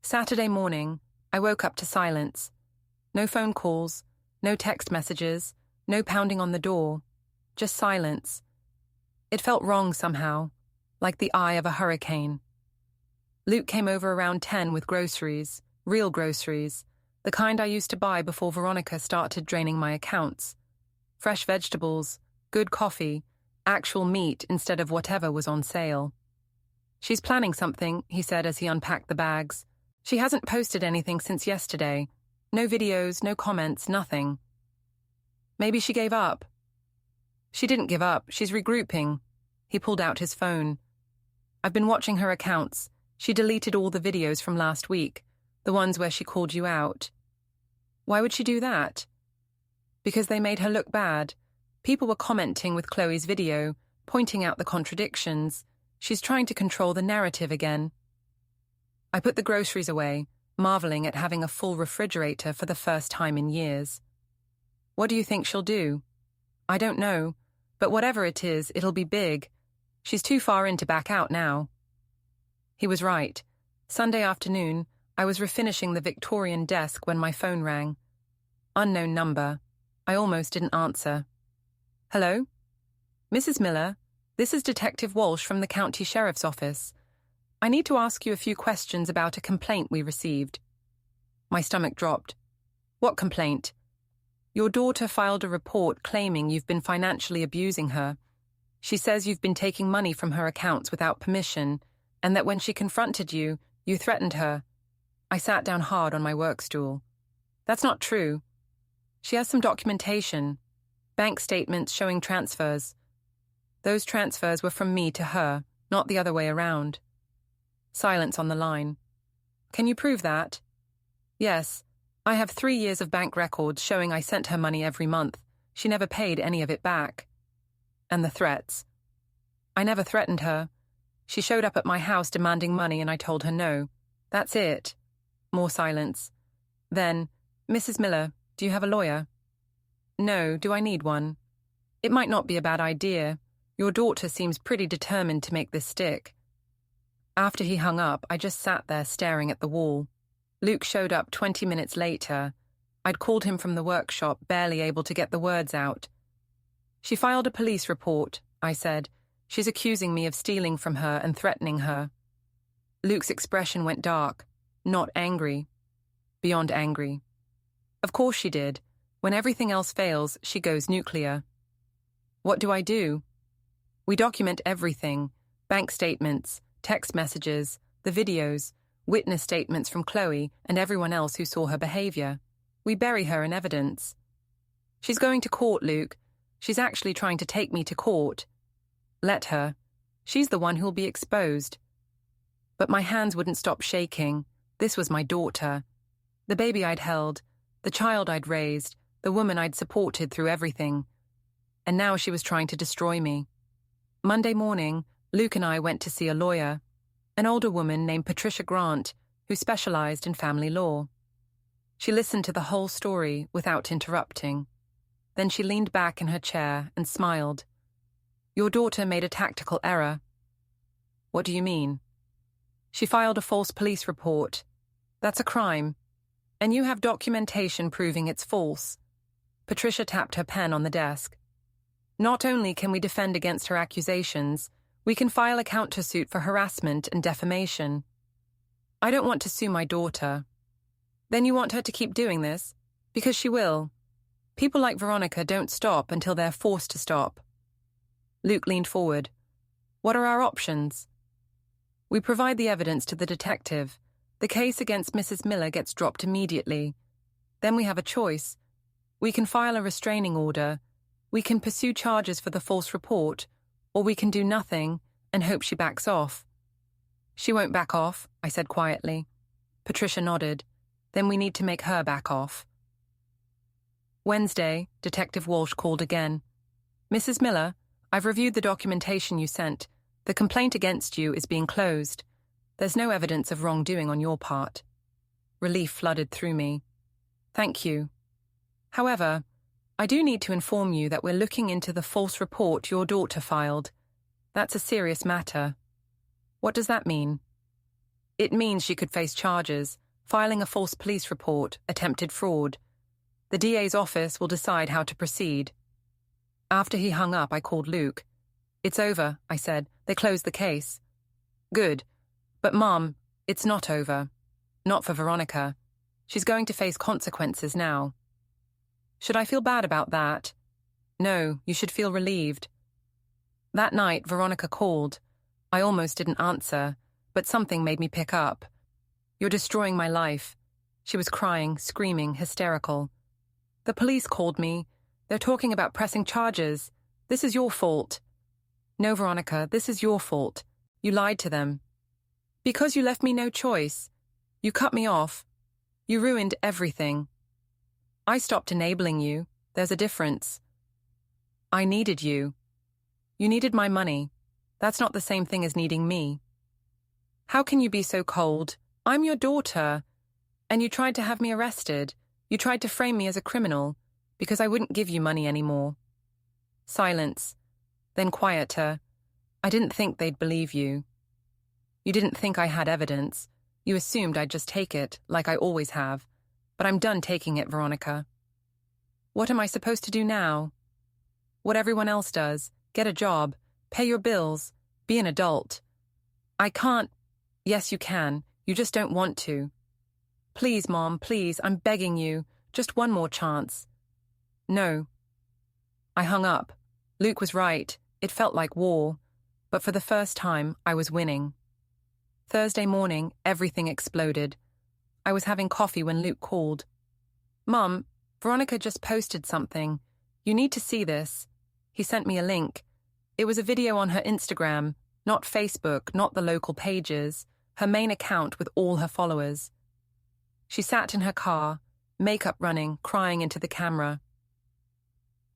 Saturday morning, I woke up to silence. No phone calls, no text messages, no pounding on the door. Just silence. It felt wrong somehow, like the eye of a hurricane. Luke came over around 10 with groceries, real groceries, the kind I used to buy before Veronica started draining my accounts. Fresh vegetables, good coffee, actual meat instead of whatever was on sale. "She's planning something," he said as he unpacked the bags. "She hasn't posted anything since yesterday. No videos, no comments, nothing." "Maybe she gave up." "She didn't give up. She's regrouping." He pulled out his phone. "I've been watching her accounts. She deleted all the videos from last week, the ones where she called you out." "Why would she do that?" "Because they made her look bad. People were commenting with Chloe's video, pointing out the contradictions. She's trying to control the narrative again." I put the groceries away, marveling at having a full refrigerator for the first time in years. What do you think she'll do? I don't know, but whatever it is, it'll be big. She's too far in to back out now. He was right. Sunday afternoon, I was refinishing the Victorian desk when my phone rang. Unknown number. I almost didn't answer. Hello? Mrs. Miller, this is Detective Walsh from the County Sheriff's Office. I need to ask you a few questions about a complaint we received. My stomach dropped. What complaint? Your daughter filed a report claiming you've been financially abusing her. She says you've been taking money from her accounts without permission, and that when she confronted you, you threatened her. I sat down hard on my work stool. That's not true. She has some documentation, bank statements showing transfers. Those transfers were from me to her, not the other way around. Silence on the line. Can you prove that? Yes. I have 3 years of bank records showing I sent her money every month. She never paid any of it back. And the threats. I never threatened her. She showed up at my house demanding money and I told her no. That's it. More silence. Then, Mrs. Miller, do you have a lawyer? No, do I need one? It might not be a bad idea. Your daughter seems pretty determined to make this stick. After he hung up, I just sat there staring at the wall. Luke showed up 20 minutes later. I'd called him from the workshop, barely able to get the words out. She filed a police report, I said. She's accusing me of stealing from her and threatening her. Luke's expression went dark, not angry. Beyond angry. Of course she did. When everything else fails, she goes nuclear. What do I do? We document everything. Bank statements, text messages, the videos, witness statements from Chloe and everyone else who saw her behavior. We bury her in evidence. She's going to court, Luke. She's actually trying to take me to court. Let her. She's the one who'll be exposed. But my hands wouldn't stop shaking. This was my daughter. The baby I'd held, the child I'd raised, the woman I'd supported through everything. And now she was trying to destroy me. Monday morning, Luke and I went to see a lawyer, an older woman named Patricia Grant, who specialized in family law. She listened to the whole story without interrupting. Then she leaned back in her chair and smiled. Your daughter made a tactical error. What do you mean? She filed a false police report. That's a crime. And you have documentation proving it's false. Patricia tapped her pen on the desk. Not only can we defend against her accusations, we can file a countersuit for harassment and defamation. I don't want to sue my daughter. Then you want her to keep doing this? Because she will. People like Veronica don't stop until they're forced to stop. Luke leaned forward. What are our options? We provide the evidence to the detective. The case against Mrs. Miller gets dropped immediately. Then we have a choice. We can file a restraining order. We can pursue charges for the false report, or we can do nothing and hope she backs off. She won't back off, I said quietly. Patricia nodded. Then we need to make her back off. Wednesday, Detective Walsh called again. Mrs. Miller, I've reviewed the documentation you sent. The complaint against you is being closed. There's no evidence of wrongdoing on your part. Relief flooded through me. Thank you. However, I do need to inform you that we're looking into the false report your daughter filed. That's a serious matter. What does that mean? It means she could face charges, filing a false police report, attempted fraud. The DA's office will decide how to proceed. After he hung up, I called Luke. It's over, I said. They closed the case. Good. But, Mom, it's not over. Not for Veronica. She's going to face consequences now. Should I feel bad about that? No, you should feel relieved. That night, Veronica called. I almost didn't answer, but something made me pick up. You're destroying my life. She was crying, screaming, hysterical. The police called me. They're talking about pressing charges. This is your fault. No, Veronica, this is your fault. You lied to them. Because you left me no choice. You cut me off. You ruined everything. I stopped enabling you. There's a difference. I needed you. You needed my money. That's not the same thing as needing me. How can you be so cold, I'm your daughter. And you tried to have me arrested. You tried to frame me as a criminal because I wouldn't give you money anymore. Silence. Then quieter. I didn't think they'd believe you. You didn't think I had evidence. You assumed I'd just take it, like I always have. But I'm done taking it, Veronica. What am I supposed to do now? What everyone else does. Get a job. Pay your bills. Be an adult. I can't. Yes, you can. You just don't want to. Please, Mom, please, I'm begging you. Just one more chance. No. I hung up. Luke was right. It felt like war. But for the first time, I was winning. Thursday morning, everything exploded. I was having coffee when Luke called. Mum, Veronica just posted something. You need to see this. He sent me a link. It was a video on her Instagram, not Facebook, not the local pages, her main account with all her followers. She sat in her car, makeup running, crying into the camera.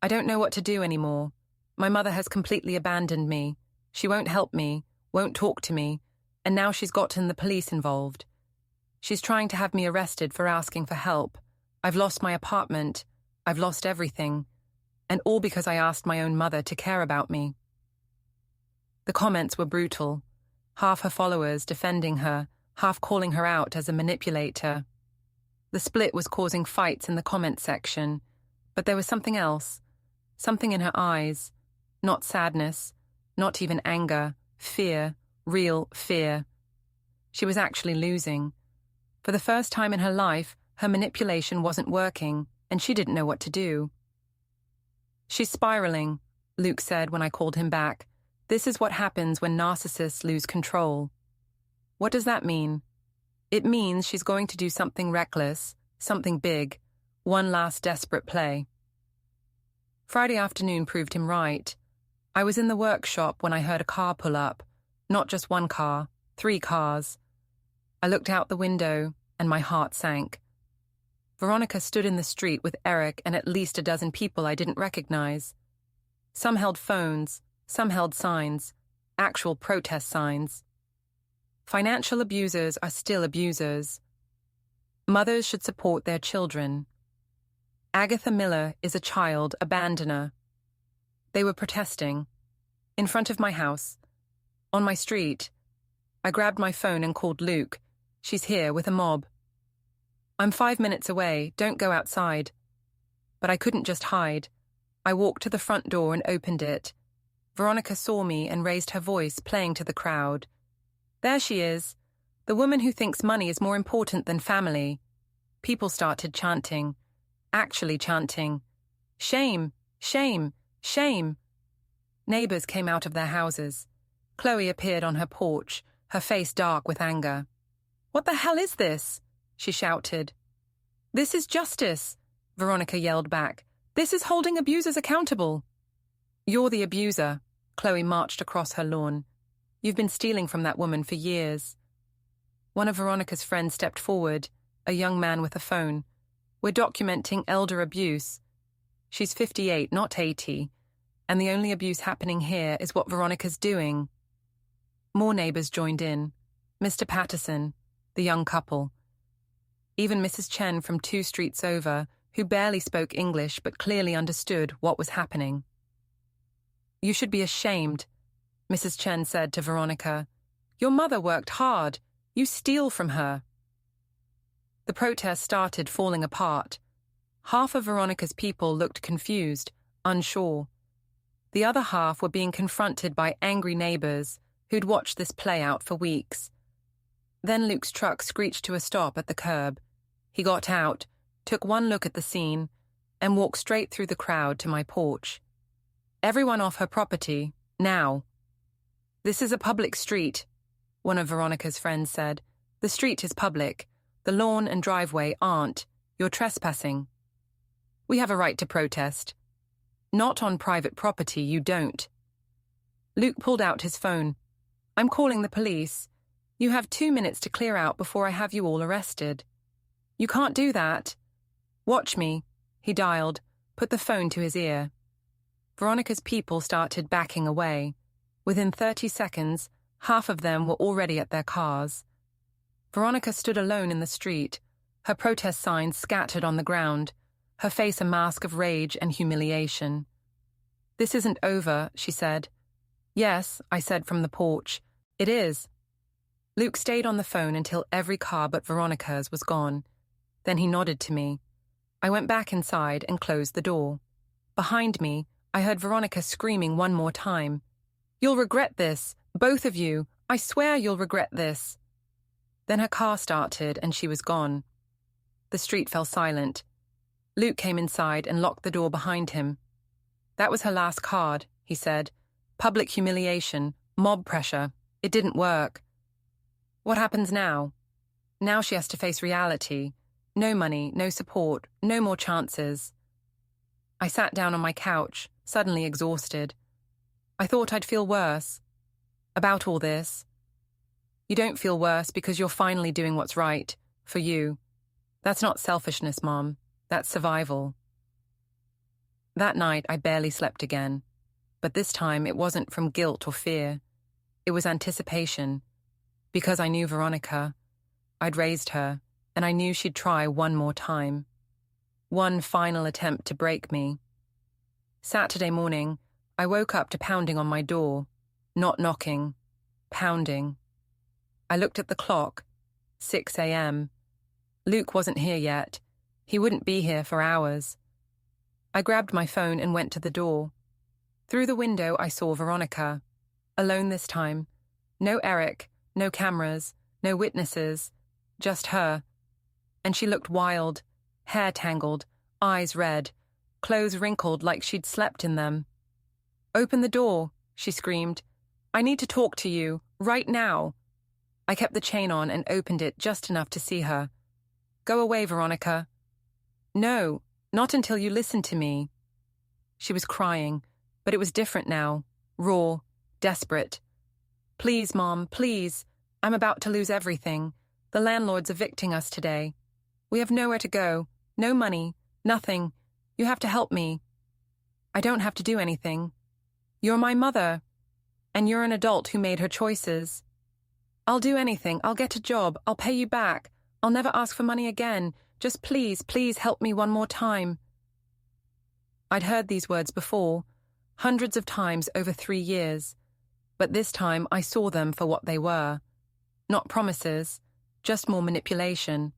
I don't know what to do anymore. My mother has completely abandoned me. She won't help me, won't talk to me, and now she's gotten the police involved. She's trying to have me arrested for asking for help. I've lost my apartment. I've lost everything. And all because I asked my own mother to care about me. The comments were brutal. Half her followers defending her, half calling her out as a manipulator. The split was causing fights in the comment section, but there was something else. Something in her eyes. Not sadness, not even anger, fear, real fear. She was actually losing. For the first time in her life, her manipulation wasn't working, and she didn't know what to do. She's spiraling, Luke said when I called him back. This is what happens when narcissists lose control. What does that mean? It means she's going to do something reckless, something big, one last desperate play. Friday afternoon proved him right. I was in the workshop when I heard a car pull up. Not just one car, 3 cars. I looked out the window, and my heart sank. Veronica stood in the street with Eric and at least a dozen people I didn't recognize. Some held phones, some held signs, actual protest signs. Financial abusers are still abusers. Mothers should support their children. Agatha Miller is a child abandoner. They were protesting. In front of my house. On my street. I grabbed my phone and called Luke. She's here with a mob. I'm 5 minutes away, don't go outside. But I couldn't just hide. I walked to the front door and opened it. Veronica saw me and raised her voice, playing to the crowd. There she is, the woman who thinks money is more important than family. People started chanting, actually chanting. Shame, shame, shame. Neighbors came out of their houses. Chloe appeared on her porch, her face dark with anger. What the hell is this? She shouted. This is justice, Veronica yelled back. This is holding abusers accountable. You're the abuser, Chloe marched across her lawn. You've been stealing from that woman for years. One of Veronica's friends stepped forward, a young man with a phone. We're documenting elder abuse. She's 58, not 80, and the only abuse happening here is what Veronica's doing. More neighbors joined in. Mr. Patterson, the young couple. Even Mrs. Chen from 2 streets over, who barely spoke English but clearly understood what was happening. You should be ashamed, Mrs. Chen said to Veronica. Your mother worked hard. You steal from her. The protest started falling apart. Half of Veronica's people looked confused, unsure. The other half were being confronted by angry neighbors who'd watched this play out for weeks. Then Luke's truck screeched to a stop at the curb. He got out, took one look at the scene, and walked straight through the crowd to my porch. Everyone off her property, now. This is a public street, one of Veronica's friends said. The street is public. The lawn and driveway aren't. You're trespassing. We have a right to protest. Not on private property, you don't. Luke pulled out his phone. I'm calling the police. You have 2 minutes to clear out before I have you all arrested. You can't do that. Watch me, he dialed, put the phone to his ear. Veronica's people started backing away. Within 30 seconds, half of them were already at their cars. Veronica stood alone in the street, her protest signs scattered on the ground, her face a mask of rage and humiliation. "This isn't over," she said. "Yes," I said from the porch. "It is." Luke stayed on the phone until every car but Veronica's was gone. Then he nodded to me. I went back inside and closed the door. Behind me, I heard Veronica screaming one more time. "You'll regret this, both of you. I swear you'll regret this." Then her car started and she was gone. The street fell silent. Luke came inside and locked the door behind him. "That was her last card," he said. "Public humiliation, mob pressure. It didn't work." "What happens now?" "Now she has to face reality. No money, no support, no more chances." I sat down on my couch, suddenly exhausted. I thought I'd feel worse about all this. "You don't feel worse because you're finally doing what's right, for you. That's not selfishness, Mom. That's survival." That night, I barely slept again. But this time, it wasn't from guilt or fear. It was anticipation. Because I knew Veronica. I'd raised her, and I knew she'd try one more time. One final attempt to break me. Saturday morning, I woke up to pounding on my door. Not knocking. Pounding. I looked at the clock. 6 a.m. Luke wasn't here yet. He wouldn't be here for hours. I grabbed my phone and went to the door. Through the window, I saw Veronica. Alone this time. No Eric, no cameras, no witnesses. Just her. And she looked wild, hair tangled, eyes red, clothes wrinkled like she'd slept in them. "Open the door," she screamed. "I need to talk to you, right now." I kept the chain on and opened it just enough to see her. "Go away, Veronica." "No, not until you listen to me." She was crying, but it was different now, raw, desperate. "Please, Mom, please. I'm about to lose everything. The landlord's evicting us today. We have nowhere to go, no money, nothing. You have to help me." "I don't have to do anything. You're my mother, and you're an adult who made her choices." "I'll do anything. I'll get a job. I'll pay you back. I'll never ask for money again. Just please, please help me one more time." I'd heard these words before, hundreds of times over 3 years, but this time I saw them for what they were. Not promises, just more manipulation.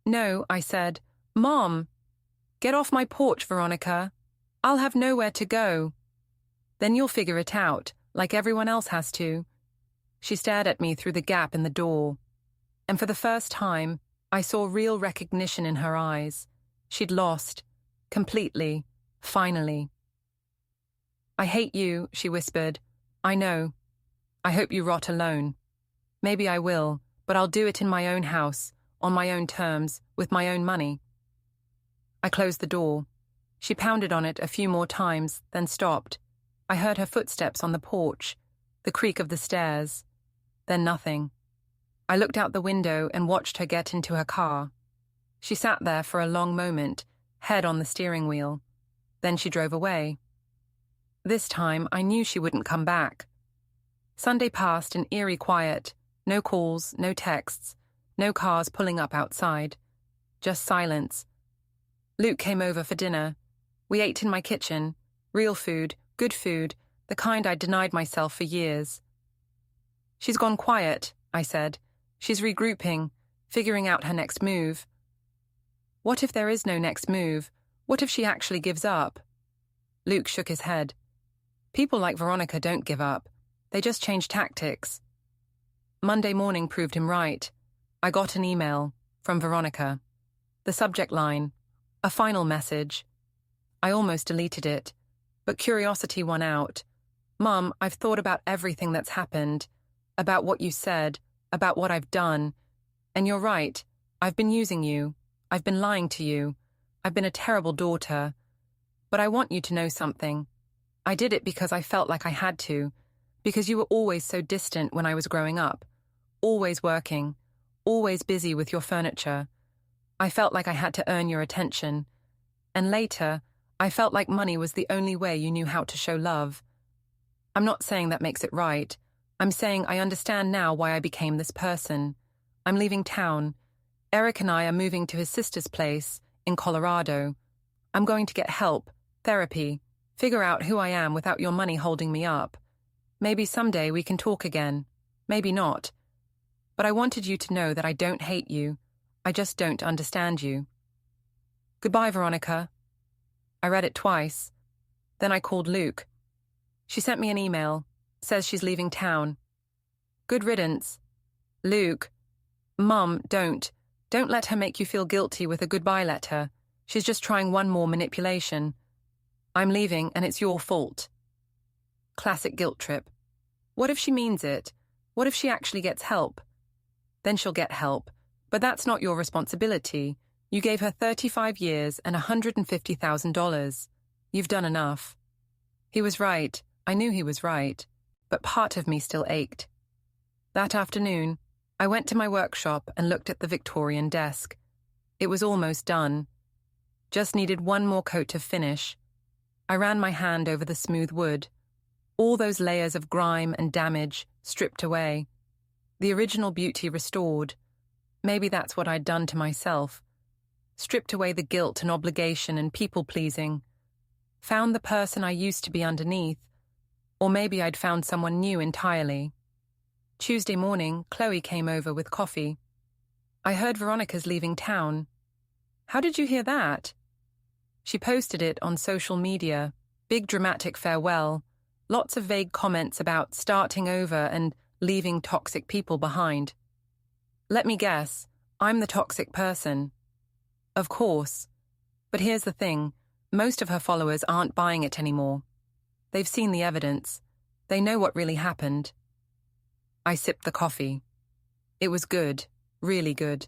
"No," I said. "Mom!" "Get off my porch, Veronica. I'll have nowhere to go." "Then you'll figure it out, like everyone else has to." She stared at me through the gap in the door. And for the first time, I saw real recognition in her eyes. She'd lost. Completely. Finally. "I hate you," she whispered. "I know. I hope you rot alone. Maybe I will, but I'll do it in my own house, on my own terms, with my own money." I closed the door. She pounded on it a few more times, then stopped. I heard her footsteps on the porch, the creak of the stairs. Then nothing. I looked out the window and watched her get into her car. She sat there for a long moment, head on the steering wheel. Then she drove away. This time, I knew she wouldn't come back. Sunday passed in eerie quiet. No calls, no texts, no cars pulling up outside. Just silence. Luke came over for dinner. We ate in my kitchen. Real food, good food, the kind I'd denied myself for years. "She's gone quiet," I said. "She's regrouping, figuring out her next move." "What if there is no next move? What if she actually gives up?" Luke shook his head. "People like Veronica don't give up. They just change tactics." Monday morning proved him right. I got an email from Veronica. The subject line, a final message. I almost deleted it, but curiosity won out. "Mum, I've thought about everything that's happened, about what you said, about what I've done. And you're right. I've been using you. I've been lying to you. I've been a terrible daughter. But I want you to know something. I did it because I felt like I had to, because you were always so distant when I was growing up, always working, always busy with your furniture. I felt like I had to earn your attention. And later, I felt like money was the only way you knew how to show love. I'm not saying that makes it right. I'm saying I understand now why I became this person. I'm leaving town. Eric and I are moving to his sister's place in Colorado. I'm going to get help, therapy, figure out who I am without your money holding me up. Maybe someday we can talk again. Maybe not. But I wanted you to know that I don't hate you. I just don't understand you. Goodbye, Veronica. I read it twice. Then I called Luke. She sent me an email. Says she's leaving town. Good riddance. Luke. Mum, don't. Don't let her make you feel guilty with a goodbye letter. She's just trying one more manipulation. I'm leaving and it's your fault. Classic guilt trip. What if she means it? What if she actually gets help? Then she'll get help. But that's not your responsibility. You gave her 35 years and $150,000. You've done enough. He was right. I knew he was right. But part of me still ached. That afternoon, I went to my workshop and looked at the Victorian desk. It was almost done. Just needed one more coat of finish. I ran my hand over the smooth wood. All those layers of grime and damage stripped away. The original beauty restored. Maybe that's what I'd done to myself. Stripped away the guilt and obligation and people-pleasing. Found the person I used to be underneath. Or maybe I'd found someone new entirely. Tuesday morning, Chloe came over with coffee. I heard Veronica's leaving town. How did you hear that? She posted it on social media. Big dramatic farewell. Lots of vague comments about starting over and leaving toxic people behind. Let me guess, I'm the toxic person. Of course. But here's the thing, most of her followers aren't buying it anymore. They've seen the evidence. They know what really happened. I sipped the coffee. It was good, really good.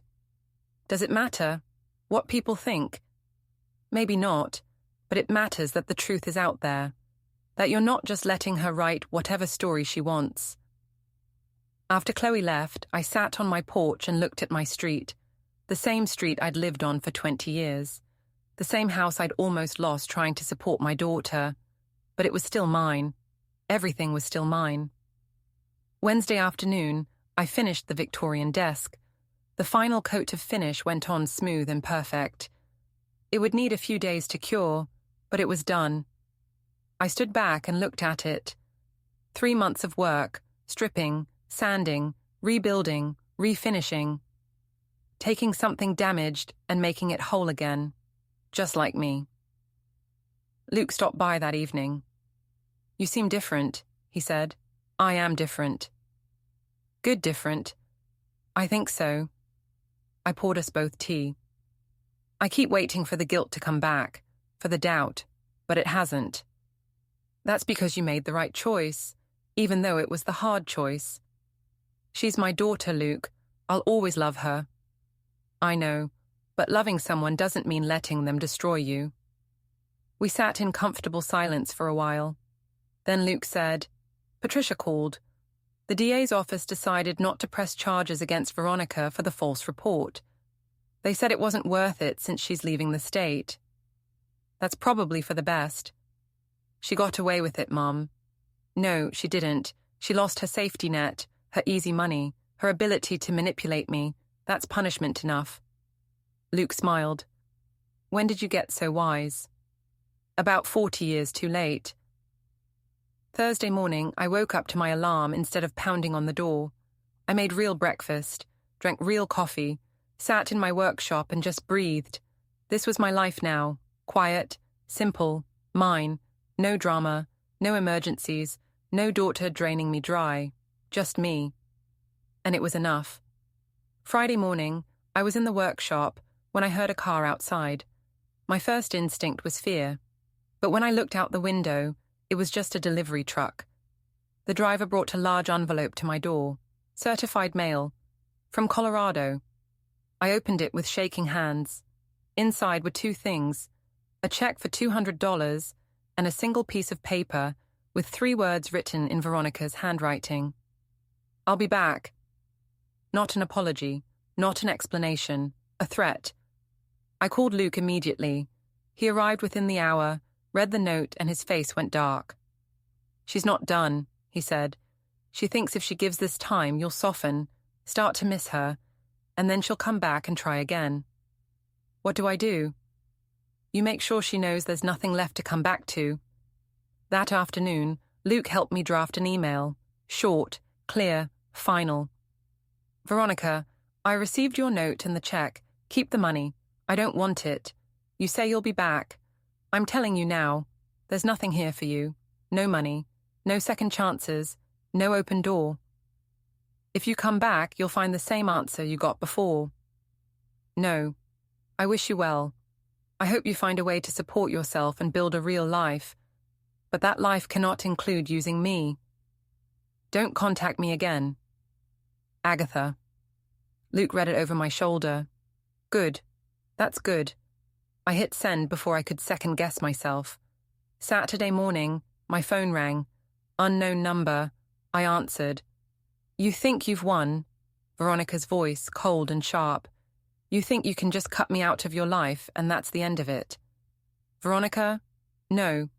Does it matter? What people think? Maybe not, but it matters that the truth is out there. That you're not just letting her write whatever story she wants. After Chloe left, I sat on my porch and looked at my street. The same street I'd lived on for 20 years. The same house I'd almost lost trying to support my daughter. But it was still mine. Everything was still mine. Wednesday afternoon, I finished the Victorian desk. The final coat of finish went on smooth and perfect. It would need a few days to cure, but it was done. I stood back and looked at it. 3 months of work, stripping, sanding, rebuilding, refinishing. Taking something damaged and making it whole again. Just like me. Luke stopped by that evening. You seem different, he said. I am different. Good different. I think so. I poured us both tea. I keep waiting for the guilt to come back, for the doubt, but it hasn't. That's because you made the right choice, even though it was the hard choice. She's my daughter, Luke. I'll always love her. I know, but loving someone doesn't mean letting them destroy you. We sat in comfortable silence for a while. Then Luke said, Patricia called. The DA's office decided not to press charges against Veronica for the false report. They said it wasn't worth it since she's leaving the state. That's probably for the best. She got away with it, Mom. No, she didn't. She lost her safety net, her easy money, her ability to manipulate me. That's punishment enough. Luke smiled. When did you get so wise? About 40 years too late. Thursday morning, I woke up to my alarm instead of pounding on the door. I made real breakfast, drank real coffee, sat in my workshop and just breathed. This was my life now. Quiet, simple, mine. No drama, no emergencies, no daughter draining me dry. Just me. And it was enough. Friday morning, I was in the workshop when I heard a car outside. My first instinct was fear. But when I looked out the window, it was just a delivery truck. The driver brought a large envelope to my door. Certified mail. From Colorado. I opened it with shaking hands. Inside were 2 things. A check for $200 and a single piece of paper with 3 words written in Veronica's handwriting. I'll be back. Not an apology, not an explanation, a threat. I called Luke immediately. He arrived within the hour, read the note, and his face went dark. She's not done, he said. She thinks if she gives this time, you'll soften, start to miss her. and then she'll come back and try again. What do I do? You make sure she knows there's nothing left to come back to. That afternoon, Luke helped me draft an email. Short, clear, final. Veronica, I received your note and the check. Keep the money. I don't want it. You say you'll be back. I'm telling you now, there's nothing here for you. No money, no second chances, no open door. If you come back, you'll find the same answer you got before. No. I wish you well. I hope you find a way to support yourself and build a real life. But that life cannot include using me. Don't contact me again. Agatha. Luke read it over my shoulder. Good. That's good. I hit send before I could second-guess myself. Saturday morning, my phone rang. Unknown number. I answered. You think you've won? Veronica's voice, cold and sharp. You think you can just cut me out of your life and that's the end of it? Veronica, no.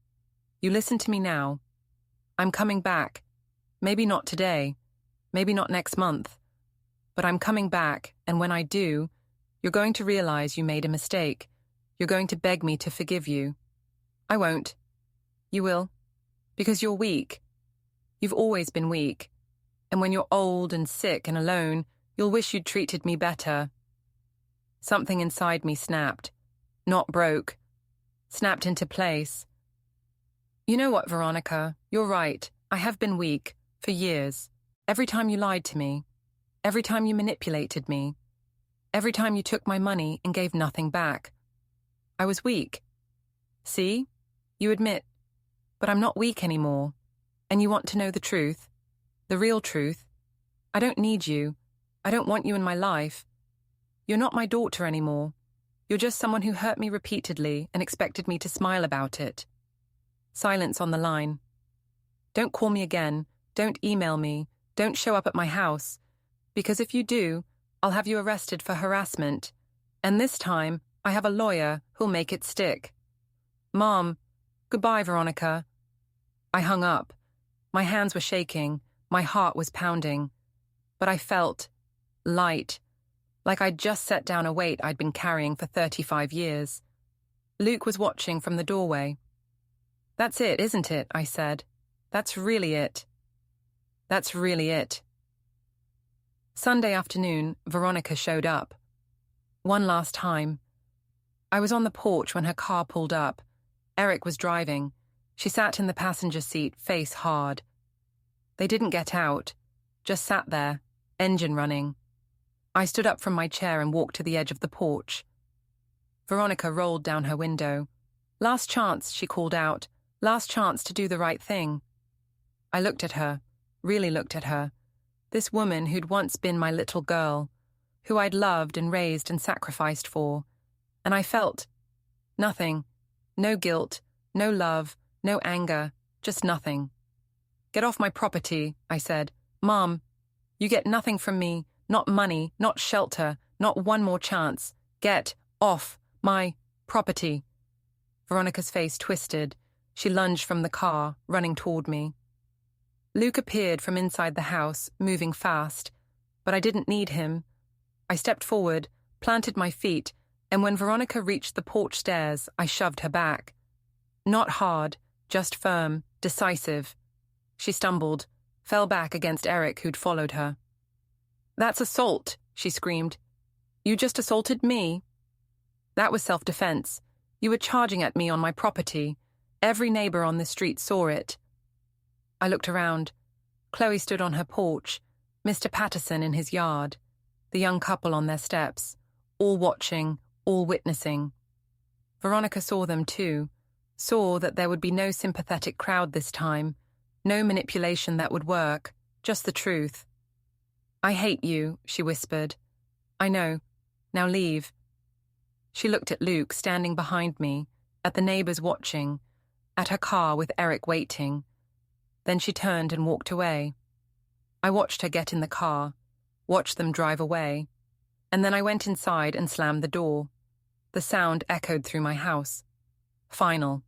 You listen to me now. I'm coming back. Maybe not today. Maybe not next month. But I'm coming back, and when I do, you're going to realize you made a mistake. You're going to beg me to forgive you. I won't. You will. Because you're weak. You've always been weak. And when you're old and sick and alone, you'll wish you'd treated me better. Something inside me snapped. Not broke. Snapped into place. You know what, Veronica? You're right. I have been weak. For years. Every time you lied to me. Every time you manipulated me. Every time you took my money and gave nothing back. I was weak. See? You admit. But I'm not weak anymore. And you want to know the truth. The real truth. I don't need you. I don't want you in my life. You're not my daughter anymore. You're just someone who hurt me repeatedly and expected me to smile about it. Silence on the line. Don't call me again. Don't email me. Don't show up at my house. Because if you do, I'll have you arrested for harassment. And this time, I have a lawyer who'll make it stick. Mom, goodbye, Veronica. I hung up. My hands were shaking. My heart was pounding. But I felt light, like I'd just set down a weight I'd been carrying for 35 years. Luke was watching from the doorway. That's it, isn't it? I said. That's really it. That's really it. Sunday afternoon, Veronica showed up. One last time. I was on the porch when her car pulled up. Eric was driving. She sat in the passenger seat, face hard. They didn't get out, just sat there, engine running. I stood up from my chair and walked to the edge of the porch. Veronica rolled down her window. Last chance, she called out. Last chance to do the right thing. I looked at her, really looked at her. This woman who'd once been my little girl, who I'd loved and raised and sacrificed for. And I felt nothing. No guilt, no love, no anger, just nothing. Get off my property, I said. Mom, you get nothing from me, not money, not shelter, not one more chance. Get off my property. Veronica's face twisted. She lunged from the car, running toward me. Luke appeared from inside the house, moving fast, but I didn't need him. I stepped forward, planted my feet, and when Veronica reached the porch stairs, I shoved her back. Not hard, just firm, decisive. She stumbled, fell back against Eric, who'd followed her. That's assault, she screamed. You just assaulted me. That was self-defense. You were charging at me on my property. Every neighbor on the street saw it. I looked around. Chloe stood on her porch, Mr. Patterson in his yard, the young couple on their steps, all watching, all witnessing. Veronica saw them too, saw that there would be no sympathetic crowd this time, no manipulation that would work, just the truth. I hate you, she whispered. I know. Now leave. She looked at Luke standing behind me, at the neighbors watching, at her car with Eric waiting. Then she turned and walked away. I watched her get in the car, watched them drive away, and then I went inside and slammed the door. The sound echoed through my house. Final.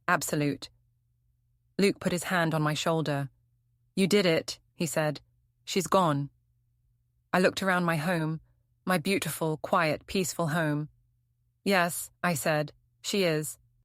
Absolute. Luke put his hand on my shoulder. You did it, he said. She's gone. I looked around my home. My beautiful, quiet, peaceful home. Yes, I said, she is.